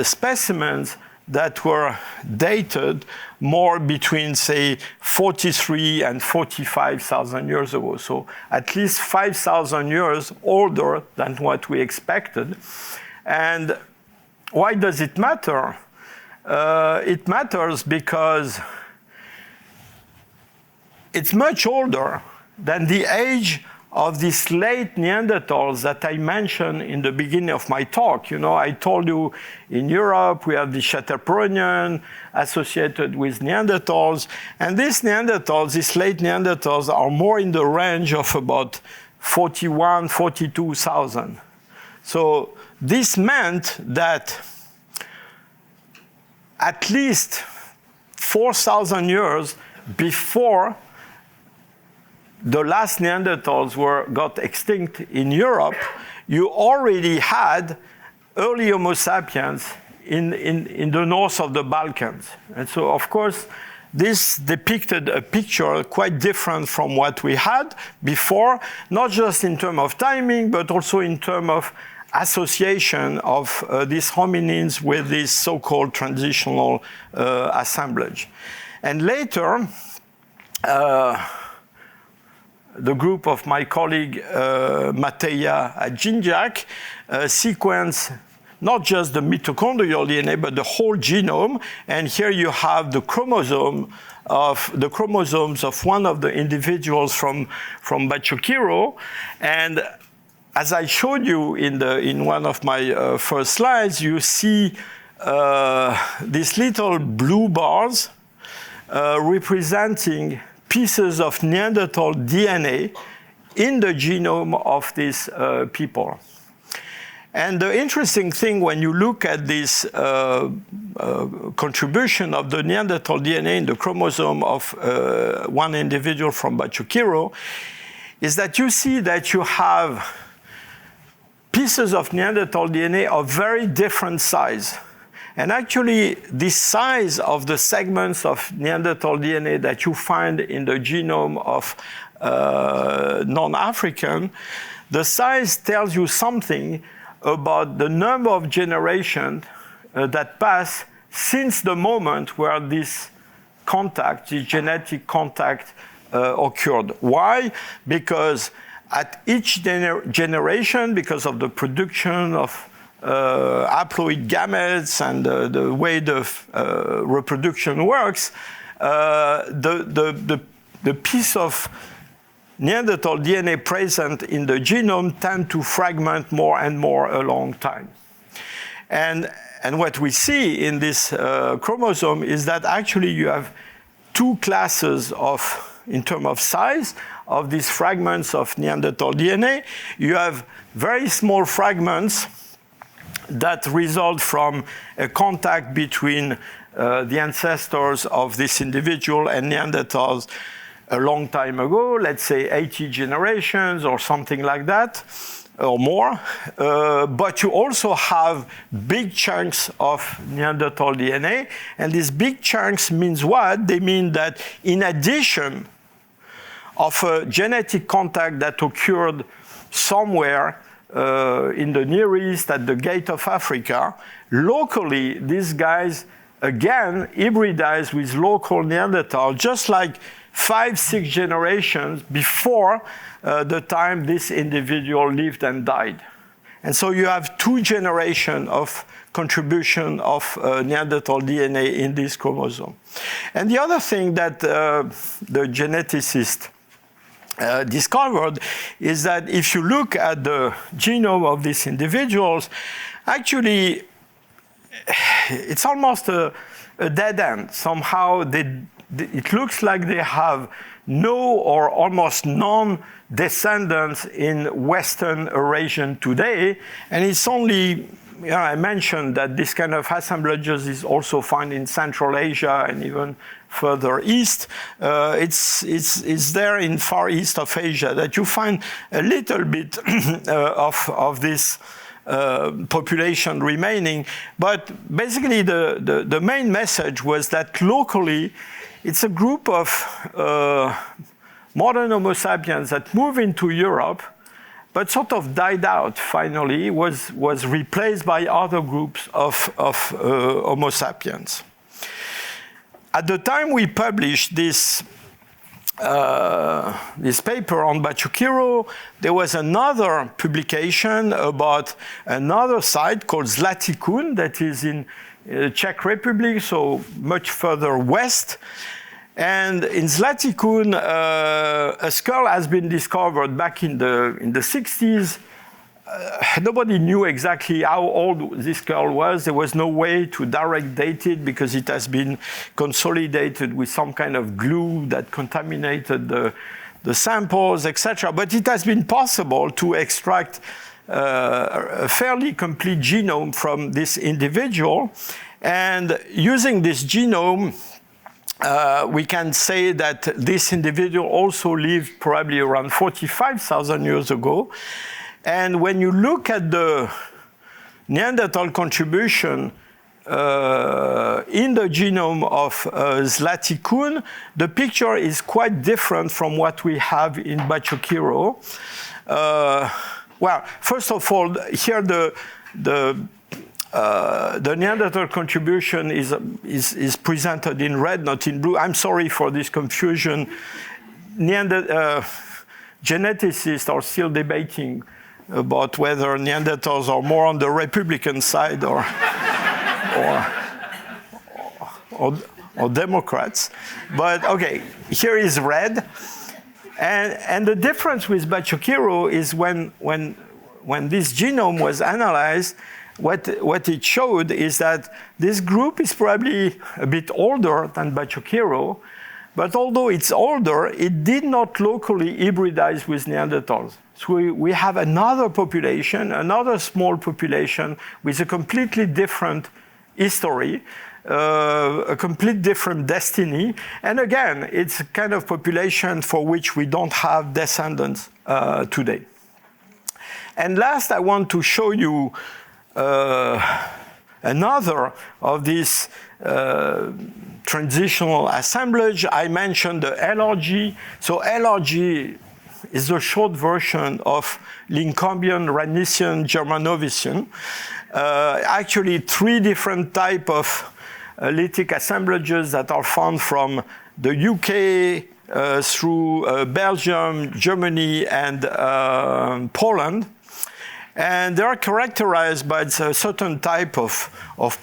specimens that were dated more between, say, 43 and 45,000 years ago. So at least 5,000 years older than what we expected. And why does it matter? It matters because it's much older than the age of these late Neanderthals that I mentioned in the beginning of my talk. You know, I told you in Europe we have the Chatterpronian associated with Neanderthals. And these Neanderthals, these late Neanderthals, are more in the range of about 41, 42,000. So this meant that at least 4,000 years before the last Neanderthals got extinct in Europe, you already had early Homo sapiens in the north of the Balkans. And so, of course, this depicted a picture quite different from what we had before, not just in terms of timing, but also in terms of association of these hominins with this so-called transitional assemblage. And later, the group of my colleague Mateja at Jean-Jacques sequenced not just the mitochondrial DNA, but the whole genome. And here you have the chromosomes of one of the individuals from Bachukiro. And as I showed you in one of my first slides, you see these little blue bars representing pieces of Neanderthal DNA in the genome of these people. And the interesting thing when you look at this contribution of the Neanderthal DNA in the chromosome of one individual from Bachukiro is that you see that you have pieces of Neanderthal DNA of very different size. And actually, the size of the segments of Neanderthal DNA that you find in the genome of non-African, the size tells you something about the number of generations that pass since the moment where this contact, this genetic contact occurred. Why? Because at each generation, because of the production of haploid gametes and the way the reproduction works, the piece of Neanderthal DNA present in the genome tend to fragment more and more along time. And what we see in this chromosome is that actually you have two classes of in terms of size of these fragments of Neanderthal DNA. You have very small fragments that result from a contact between the ancestors of this individual and Neanderthals a long time ago, let's say 80 generations or something like that, or more. But you also have big chunks of Neanderthal DNA. And these big chunks means what? They mean that in addition of a genetic contact that occurred somewhere in the Near East at the gate of Africa, locally, these guys, again, hybridize with local Neanderthal, just like 5-6 generations before the time this individual lived and died. And so you have 2 generations of contribution of Neanderthal DNA in this chromosome. And the other thing that the geneticist discovered is that if you look at the genome of these individuals, actually, it's almost a dead end. Somehow, it looks like they have no or almost none descendants in Western Eurasia today. And it's only, I mentioned that this kind of assemblages is also found in Central Asia and even further east. It's there in Far East of Asia that you find a little bit of this population remaining. But basically, the main message was that locally, it's a group of modern Homo sapiens that moved into Europe, but sort of died out finally, was replaced by other groups of Homo sapiens. At the time we published this paper on Bachukiro, there was another publication about another site called Zlatikun that is in Czech Republic, so much further west. And in Zlatikun, a skull has been discovered back in the 60s. Nobody knew exactly how old this skull was. There was no way to direct date it because it has been consolidated with some kind of glue that contaminated the samples, etc. But it has been possible to extract a fairly complete genome from this individual. And using this genome, we can say that this individual also lived probably around 45,000 years ago. And when you look at the Neanderthal contribution in the genome of Zlatikun, the picture is quite different from what we have in Bachukiro. Well, first of all, here the Neanderthal contribution is presented in red, not in blue. I'm sorry for this confusion. Geneticists are still debating about whether Neanderthals are more on the Republican side or Democrats. But okay, here is red. And the difference with Bachukiro is when this genome was analyzed, what it showed is that this group is probably a bit older than Bachukiro, but although it's older, it did not locally hybridize with Neanderthals. So we have another population, another small population with a completely different history, a complete different destiny. And again, it's a kind of population for which we don't have descendants today. And last, I want to show you another of these transitional assemblage. I mentioned the LRG. So LRG is the short version of Lincolnian, Ranisian, Germanovician. Actually, 3 different types of lithic assemblages that are found from the UK through Belgium, Germany, and Poland. And they are characterized by a certain type of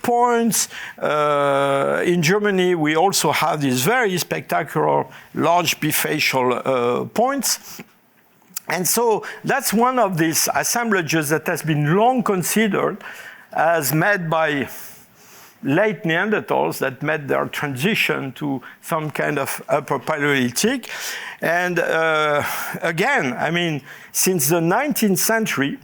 points. In Germany, we also have these very spectacular large bifacial points. And so that's one of these assemblages that has been long considered as made by late Neanderthals that made their transition to some kind of upper Paleolithic. And again, I mean, since the 19th century,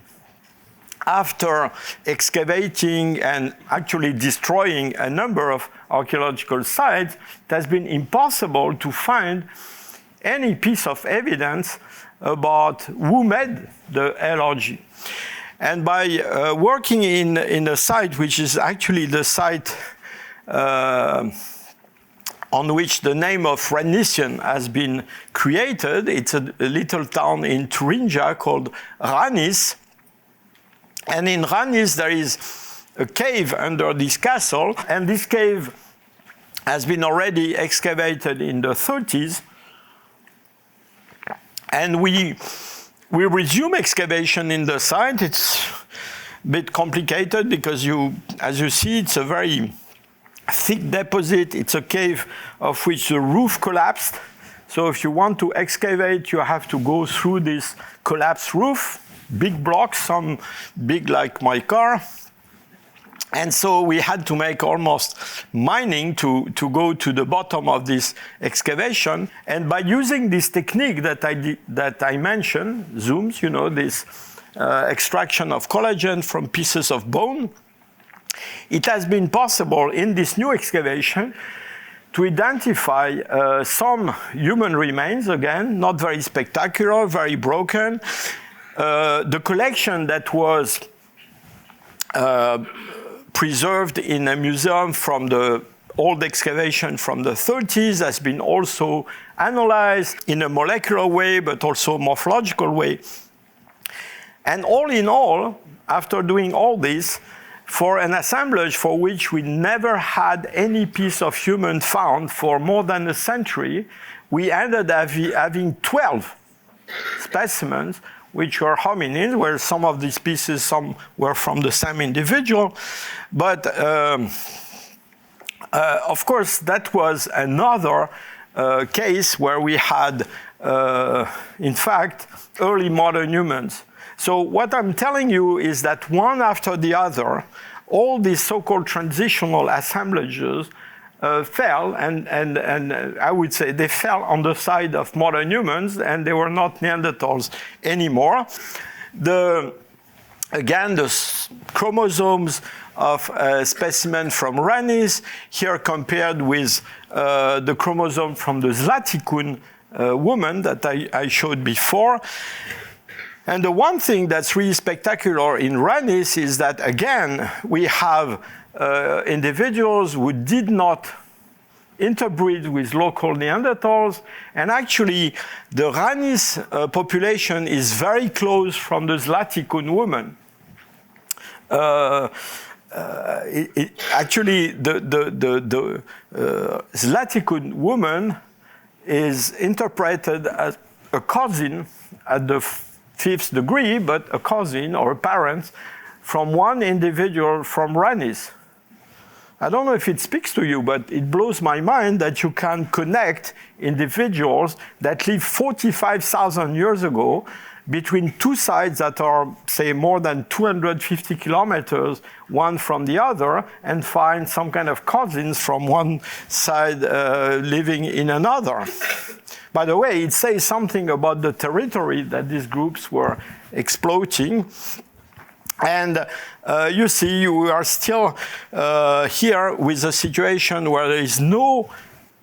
after excavating and actually destroying a number of archaeological sites, it has been impossible to find any piece of evidence about who made the LRG. And by working in a site which is actually the site on which the name of Ranisian has been created, it's a little town in Thuringia called Ranis. And in Ranis there is a cave under this castle, and this cave has been already excavated in the 30s. And we resume excavation in the site. It's a bit complicated because as you see, it's a very thick deposit. It's a cave of which the roof collapsed. So if you want to excavate, you have to go through this collapsed roof, big blocks, some big like my car. And so we had to make almost mining to go to the bottom of this excavation. And by using this technique that I mentioned, zooms, you know, this extraction of collagen from pieces of bone, it has been possible in this new excavation to identify some human remains, again, not very spectacular, very broken. The collection that was preserved in a museum from the old excavation from the 30s has been also analyzed in a molecular way, but also morphological way. And all in all, after doing all this, for an assemblage for which we never had any piece of human found for more than a century, we ended up having 12 specimens which were hominins, where some of these pieces, some were from the same individual. But of course, that was another case where we had, in fact, early modern humans. So what I'm telling you is that one after the other, all these so-called transitional assemblages fell, and I would say they fell on the side of modern humans, and they were not Neanderthals anymore. Again, the chromosomes of a specimen from Ranis, here compared with the chromosome from the Zlatikun woman that I showed before. And the one thing that's really spectacular in Ranis is that, again, we have individuals who did not interbreed with local Neanderthals, and actually the Ranis population is very close from the Zlatikun woman. Actually, the Zlatikun woman is interpreted as a cousin at the 5th degree, but a cousin or a parent from one individual from Ranis. I don't know if it speaks to you, but it blows my mind that you can connect individuals that lived 45,000 years ago between two sites that are, say, more than 250 kilometers, one from the other, and find some kind of cousins from one side living in another. By the way, it says something about the territory that these groups were exploiting. And you see, we are still here with a situation where there is no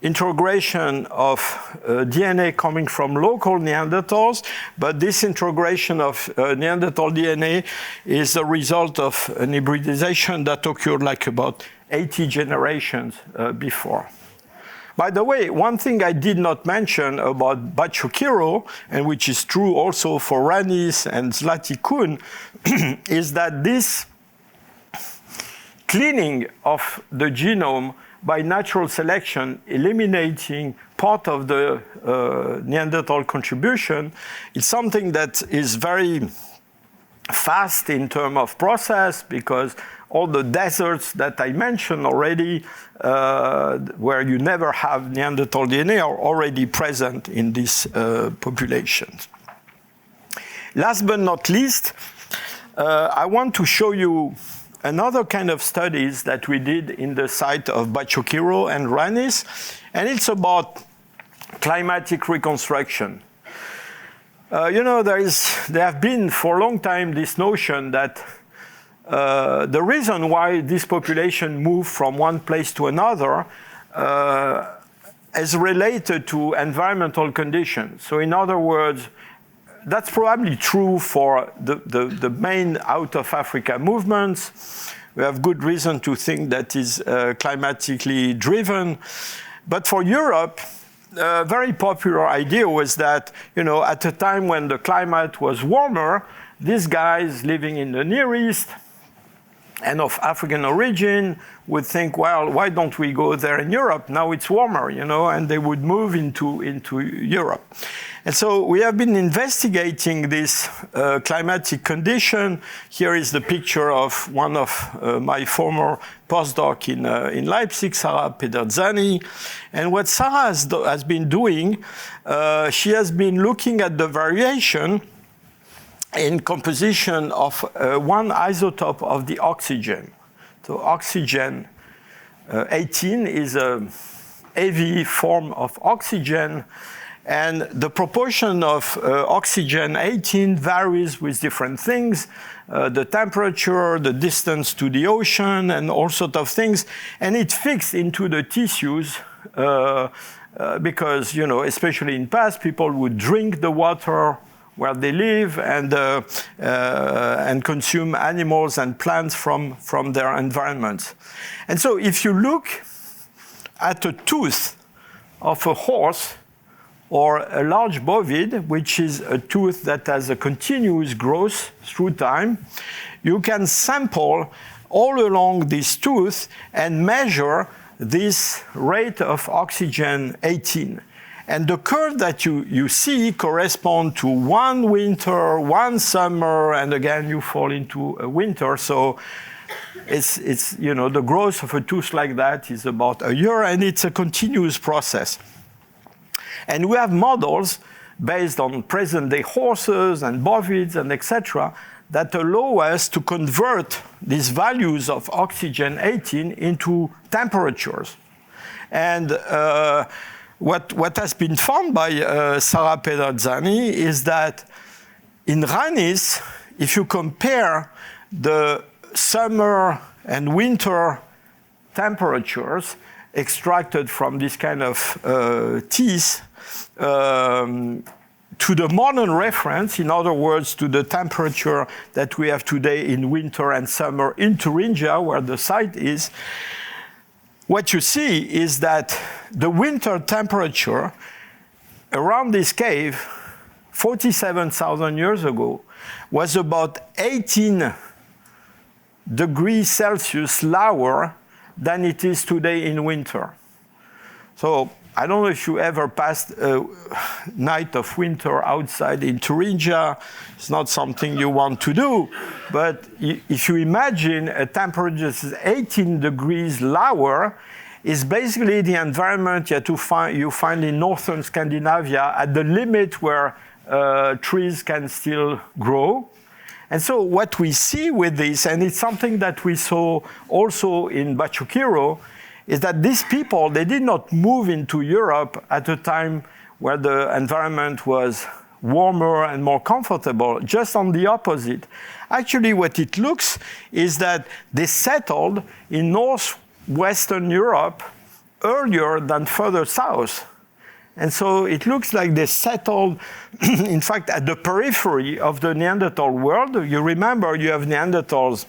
integration of DNA coming from local Neanderthals, but this integration of Neanderthal DNA is a result of an hybridization that occurred like about 80 generations before. By the way, one thing I did not mention about Bachukiro, and which is true also for Ranis and Zlatikun, is that this cleaning of the genome by natural selection, eliminating part of the Neanderthal contribution, is something that is very fast in terms of process, because all the deserts that I mentioned already, where you never have Neanderthal DNA, are already present in these populations. Last but not least, I want to show you another kind of studies that we did in the site of Bachokiro and Ranis, and it's about climatic reconstruction. There have been for a long time this notion that the reason why this population moved from one place to another is related to environmental conditions. So in other words, that's probably true for the main out of Africa movements. We have good reason to think that is climatically driven. But for Europe, a very popular idea was that, at a time when the climate was warmer, these guys living in the Near East and of African origin would think, well, why don't we go there in Europe? Now it's warmer, and they would move into Europe. And so we have been investigating this climatic condition. Here is the picture of one of my former postdoc in Leipzig, Sarah Pederzani. And what Sarah has been doing, she has been looking at the variation in composition of one isotope of the oxygen. So oxygen 18 is a heavy form of oxygen, and the proportion of oxygen 18 varies with different things, the temperature, the distance to the ocean, and all sorts of things. And it fits into the tissues because, especially in past, people would drink the water where they live and consume animals and plants from their environments. And so if you look at a tooth of a horse or a large bovid, which is a tooth that has a continuous growth through time, you can sample all along this tooth and measure this rate of oxygen 18. And the curve that you see correspond to one winter, one summer, and again you fall into a winter. So it's the growth of a tooth like that is about a year, and it's a continuous process. And we have models based on present-day horses and bovids and etc. that allow us to convert these values of oxygen 18 into temperatures. And what has been found by Sarah Pederzani is that in Ranis, if you compare the summer and winter temperatures extracted from this kind of teeth to the modern reference, in other words, to the temperature that we have today in winter and summer in Thuringia, where the site is, what you see is that the winter temperature around this cave 47,000 years ago was about 18 degrees Celsius lower than it is today in winter. So I don't know if you ever passed a night of winter outside in Thuringia. It's not something you want to do. But if you imagine a temperature that is 18 degrees lower, is basically the environment you find in northern Scandinavia at the limit where trees can still grow. And so what we see with this, and it's something that we saw also in Bachokiro, is that these people, they did not move into Europe at a time where the environment was warmer and more comfortable, just on the opposite. Actually, what it looks is that they settled in northwestern Europe earlier than further south. And so it looks like they settled, in fact, at the periphery of the Neanderthal world. You remember you have Neanderthals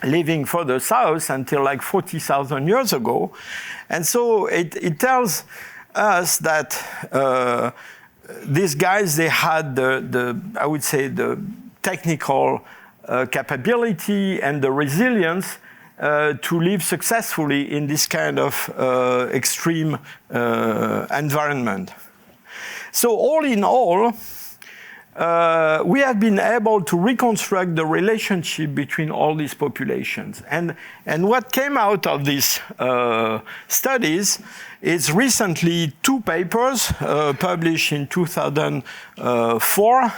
living further south until like 40,000 years ago. And so it tells us that these guys, they had I would say, the technical capability and the resilience to live successfully in this kind of extreme environment. So all in all, we have been able to reconstruct the relationship between all these populations. And what came out of these studies is recently 2 papers published in 2004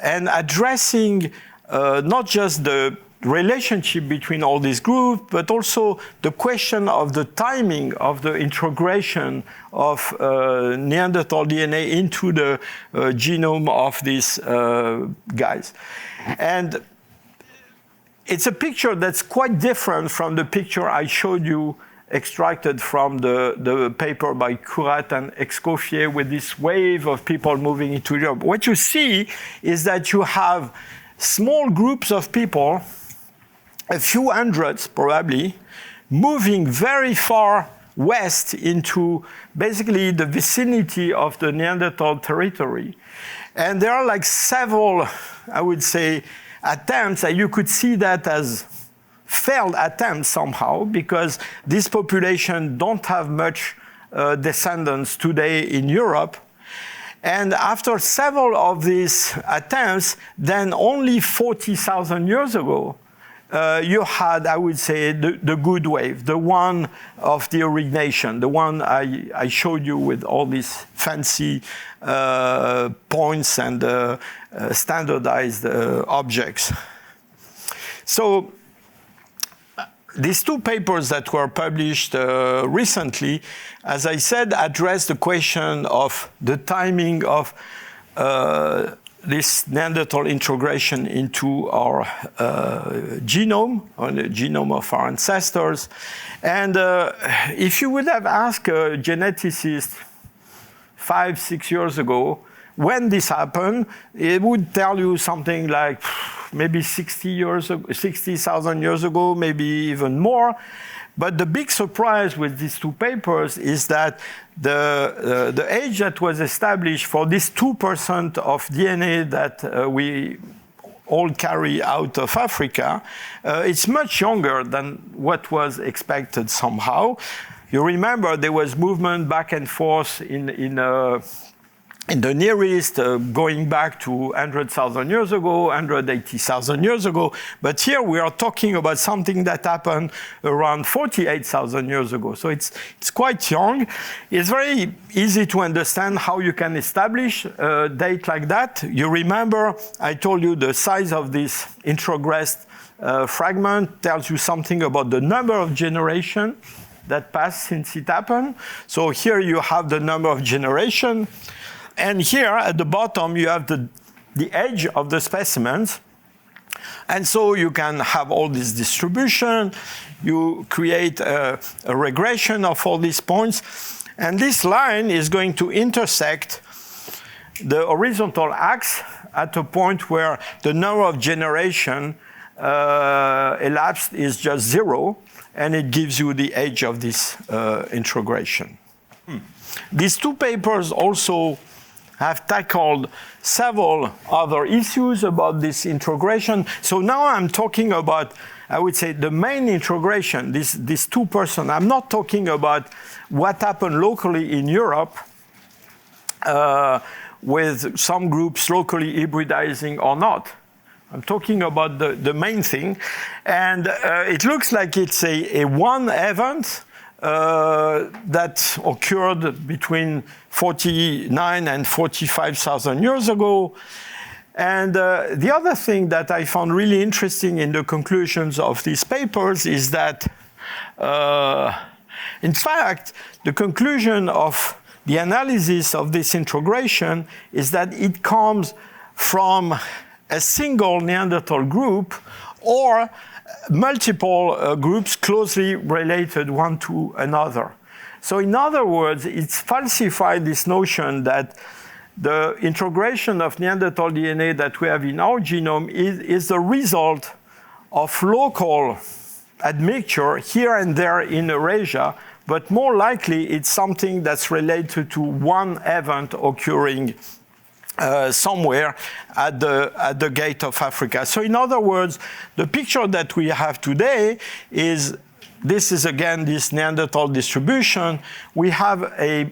and addressing not just the relationship between all these groups, but also the question of the timing of the integration of Neanderthal DNA into the genome of these guys. And it's a picture that's quite different from the picture I showed you extracted from the paper by Courat and Escoffier with this wave of people moving into Europe. What you see is that you have small groups of people, a few hundreds probably, moving very far west into basically the vicinity of the Neanderthal territory. And there are like several, I would say, attempts, and you could see that as failed attempts somehow, because this population don't have much descendants today in Europe. And after several of these attempts, then only 40,000 years ago, you had, I would say, the good wave, the one of the origination, the one I showed you with all these fancy points and standardized objects. So these two papers that were published recently, as I said, address the question of the timing of this Neanderthal integration into our genome, or the genome of our ancestors. And if you would have asked a geneticist 5-6 years ago when this happened, it would tell you something like maybe 60,000 years ago, maybe even more. But the big surprise with these two papers is that the age that was established for this 2% of DNA that we all carry out of Africa, it's much younger than what was expected somehow. You remember there was movement back and forth in the Near East, going back to 100,000 years ago, 180,000 years ago. But here we are talking about something that happened around 48,000 years ago. So it's quite young. It's very easy to understand how you can establish a date like that. You remember I told you the size of this introgressed fragment tells you something about the number of generations that passed since it happened. So here you have the number of generations. And here at the bottom, you have the age of the specimens. And so you can have all this distribution. You create a regression of all these points. And this line is going to intersect the horizontal axis at a point where the number of generation elapsed is just 0. And it gives you the age of this integration. These two papers also have tackled several other issues about this integration. So now I'm talking about, I would say, the main integration, this 2%. I'm not talking about what happened locally in Europe with some groups locally hybridizing or not. I'm talking about the main thing. And it looks like it's a one event that occurred between 49 and 45,000 years ago. And the other thing that I found really interesting in the conclusions of these papers is that, in fact, the conclusion of the analysis of this integration is that it comes from a single Neanderthal group or multiple groups closely related one to another. So in other words, it's falsified this notion that the integration of Neanderthal DNA that we have in our genome is the result of local admixture here and there in Eurasia, but more likely it's something that's related to one event occurring somewhere at the gate of Africa. So in other words, the picture that we have today is, this is again this Neanderthal distribution. We have a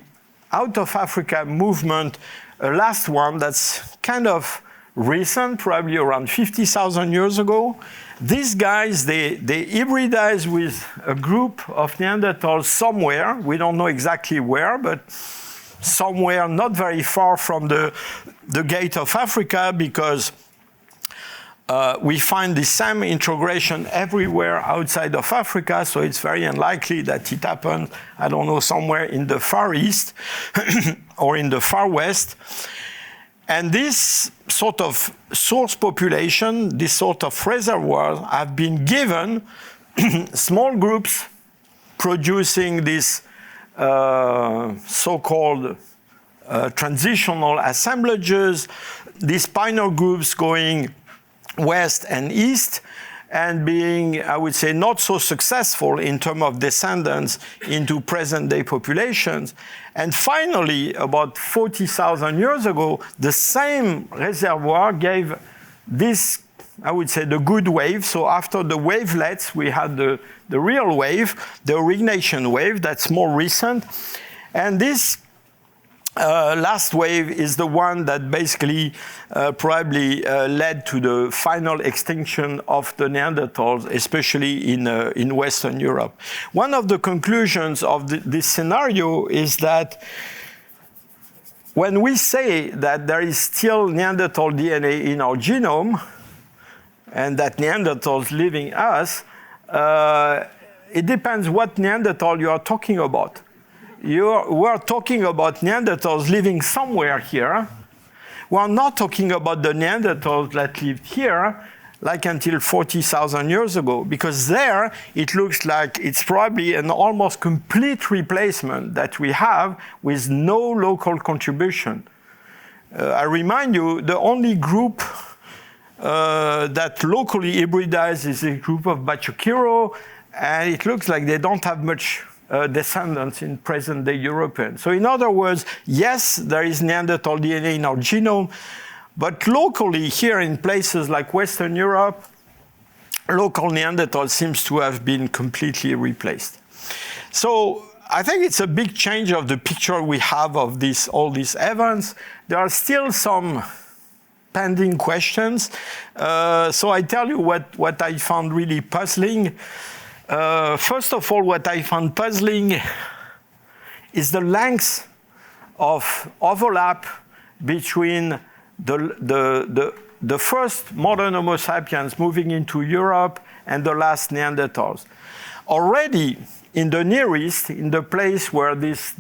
out of Africa movement, a last one that's kind of recent, probably around 50,000 years ago. These guys, they hybridize with a group of Neanderthals somewhere. We don't know exactly where, but somewhere not very far from the gate of Africa, because we find the same integration everywhere outside of Africa, so it's very unlikely that it happened, I don't know, somewhere in the Far East or in the Far West. And this sort of source population, this sort of reservoirs have been given small groups producing these so-called transitional assemblages, these spinal groups going west and east, and being, I would say, not so successful in terms of descendants into present-day populations. And finally, about 40,000 years ago, the same reservoir gave this, I would say, the good wave. So after the wavelets, we had the real wave, the origination wave, that's more recent. And this last wave is the one that basically probably led to the final extinction of the Neanderthals, especially in Western Europe. One of the conclusions of this scenario is that when we say that there is still Neanderthal DNA in our genome, and that Neanderthals live in us, it depends what Neanderthal you are talking about. We're talking about Neanderthals living somewhere here. We're not talking about the Neanderthals that lived here, like until 40,000 years ago, because there it looks like it's probably an almost complete replacement that we have with no local contribution. I remind you, the only group that locally hybridized is a group of Bachukiro, and it looks like they don't have much descendants in present-day Europeans. So in other words, yes, there is Neanderthal DNA in our genome, but locally here in places like Western Europe, local Neanderthal seems to have been completely replaced. So I think it's a big change of the picture we have of all these events. There are still some pending questions. So I tell you what I found really puzzling. First of all, what I found puzzling is the length of overlap between the first modern Homo sapiens moving into Europe and the last Neanderthals. Already in the Near East, in the place where this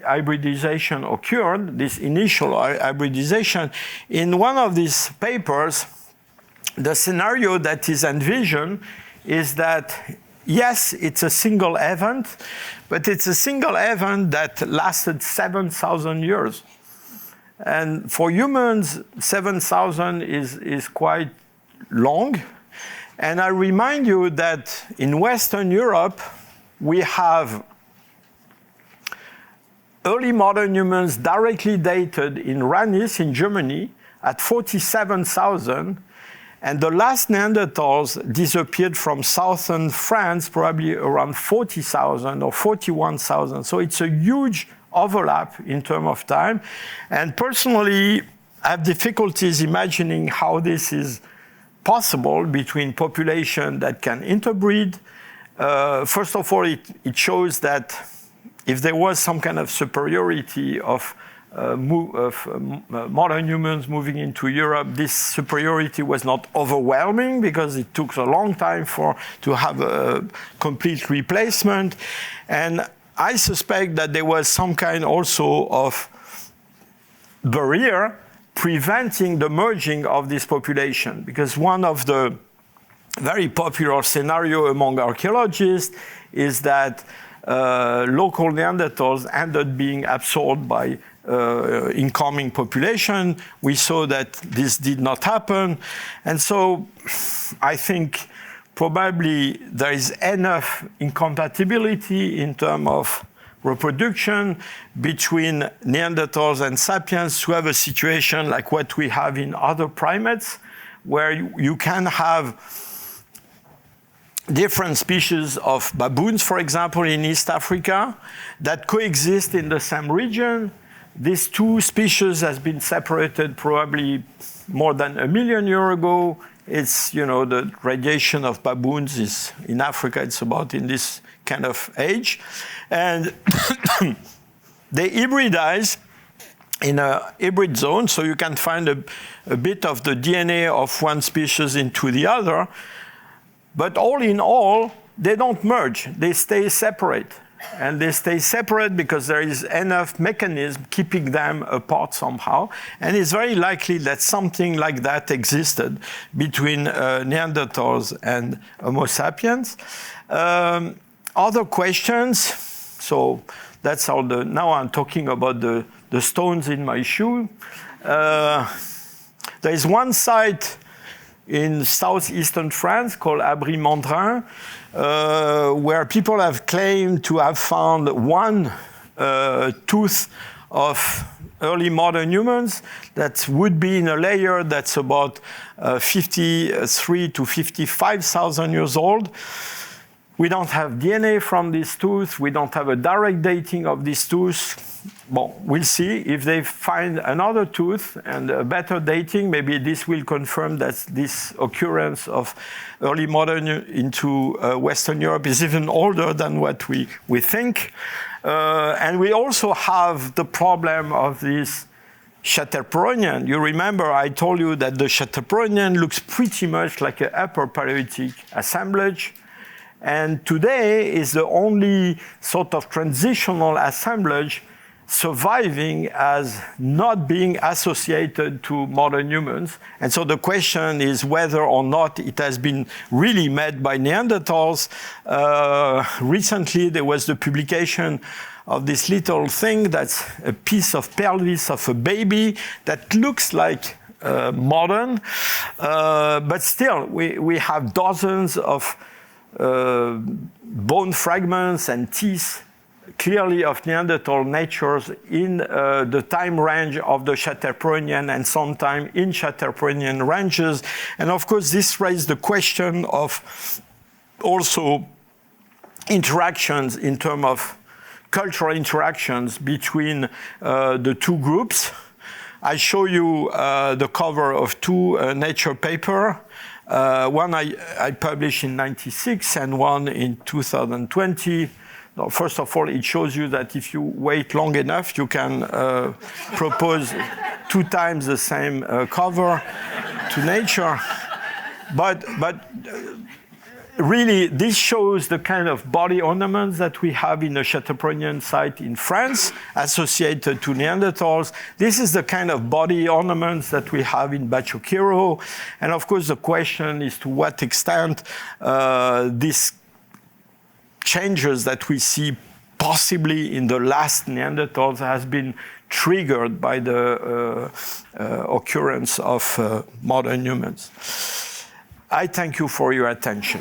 hybridization occurred, this initial hybridization, in one of these papers, the scenario that is envisioned is that yes, it's a single event, but it's a single event that lasted 7,000 years. And for humans, 7,000 is quite long. And I remind you that in Western Europe, we have early modern humans directly dated in Ranis in Germany at 47,000. And the last Neanderthals disappeared from southern France, probably around 40,000 or 41,000. So it's a huge overlap in terms of time. And personally, I have difficulties imagining how this is possible between population that can interbreed. First of all, it shows that if there was some kind of superiority of modern humans moving into Europe, this superiority was not overwhelming because it took a long time to have a complete replacement. And I suspect that there was some kind also of barrier preventing the merging of this population, because one of the very popular scenario among archaeologists is that local Neanderthals ended being absorbed by incoming population. We saw that this did not happen. And so I think probably there is enough incompatibility in terms of reproduction between Neanderthals and sapiens to have a situation like what we have in other primates, where you can have different species of baboons, for example, in East Africa, that coexist in the same region. These two species has been separated probably more than 1 million years ago. It's, the radiation of baboons is in Africa, it's about in this kind of age. And they hybridize in a hybrid zone, so you can find a bit of the DNA of one species into the other. But all in all, they don't merge. They stay separate. And they stay separate because there is enough mechanism keeping them apart somehow. And it's very likely that something like that existed between Neanderthals and Homo sapiens. Other questions. So that's all now I'm talking about the stones in my shoe. There is one site in southeastern France called Abri-Mandrin, where people have claimed to have found one tooth of early modern humans that would be in a layer that's about 53 to 55,000 years old. We don't have DNA from this tooth. We don't have a direct dating of this tooth. Well, we'll see. If they find another tooth and a better dating, maybe this will confirm that this occurrence of early modern into Western Europe is even older than what we think. And we also have the problem of this Chatterpronian. You remember I told you that the Chatterpronian looks pretty much like an upper Paleolithic assemblage. And today is the only sort of transitional assemblage surviving as not being associated to modern humans. And so the question is whether or not it has been really made by Neanderthals. Recently, there was the publication of this little thing that's a piece of pelvis of a baby that looks like modern. But still, we have dozens of bone fragments and teeth clearly of Neanderthal natures in the time range of the Chatterpronian and sometime in Chatterpronian ranges. And of course, this raised the question of also interactions in terms of cultural interactions between the two groups. I show you the cover of two Nature papers. One I published in '96 and one in 2020. Now, first of all, it shows you that if you wait long enough, you can propose 2 times the same cover to Nature. But really, this shows the kind of body ornaments that we have in the Chatterpronian site in France associated to Neanderthals. This is the kind of body ornaments that we have in Bachokiro. And of course, the question is to what extent these changes that we see possibly in the last Neanderthals has been triggered by the occurrence of modern humans. I thank you for your attention.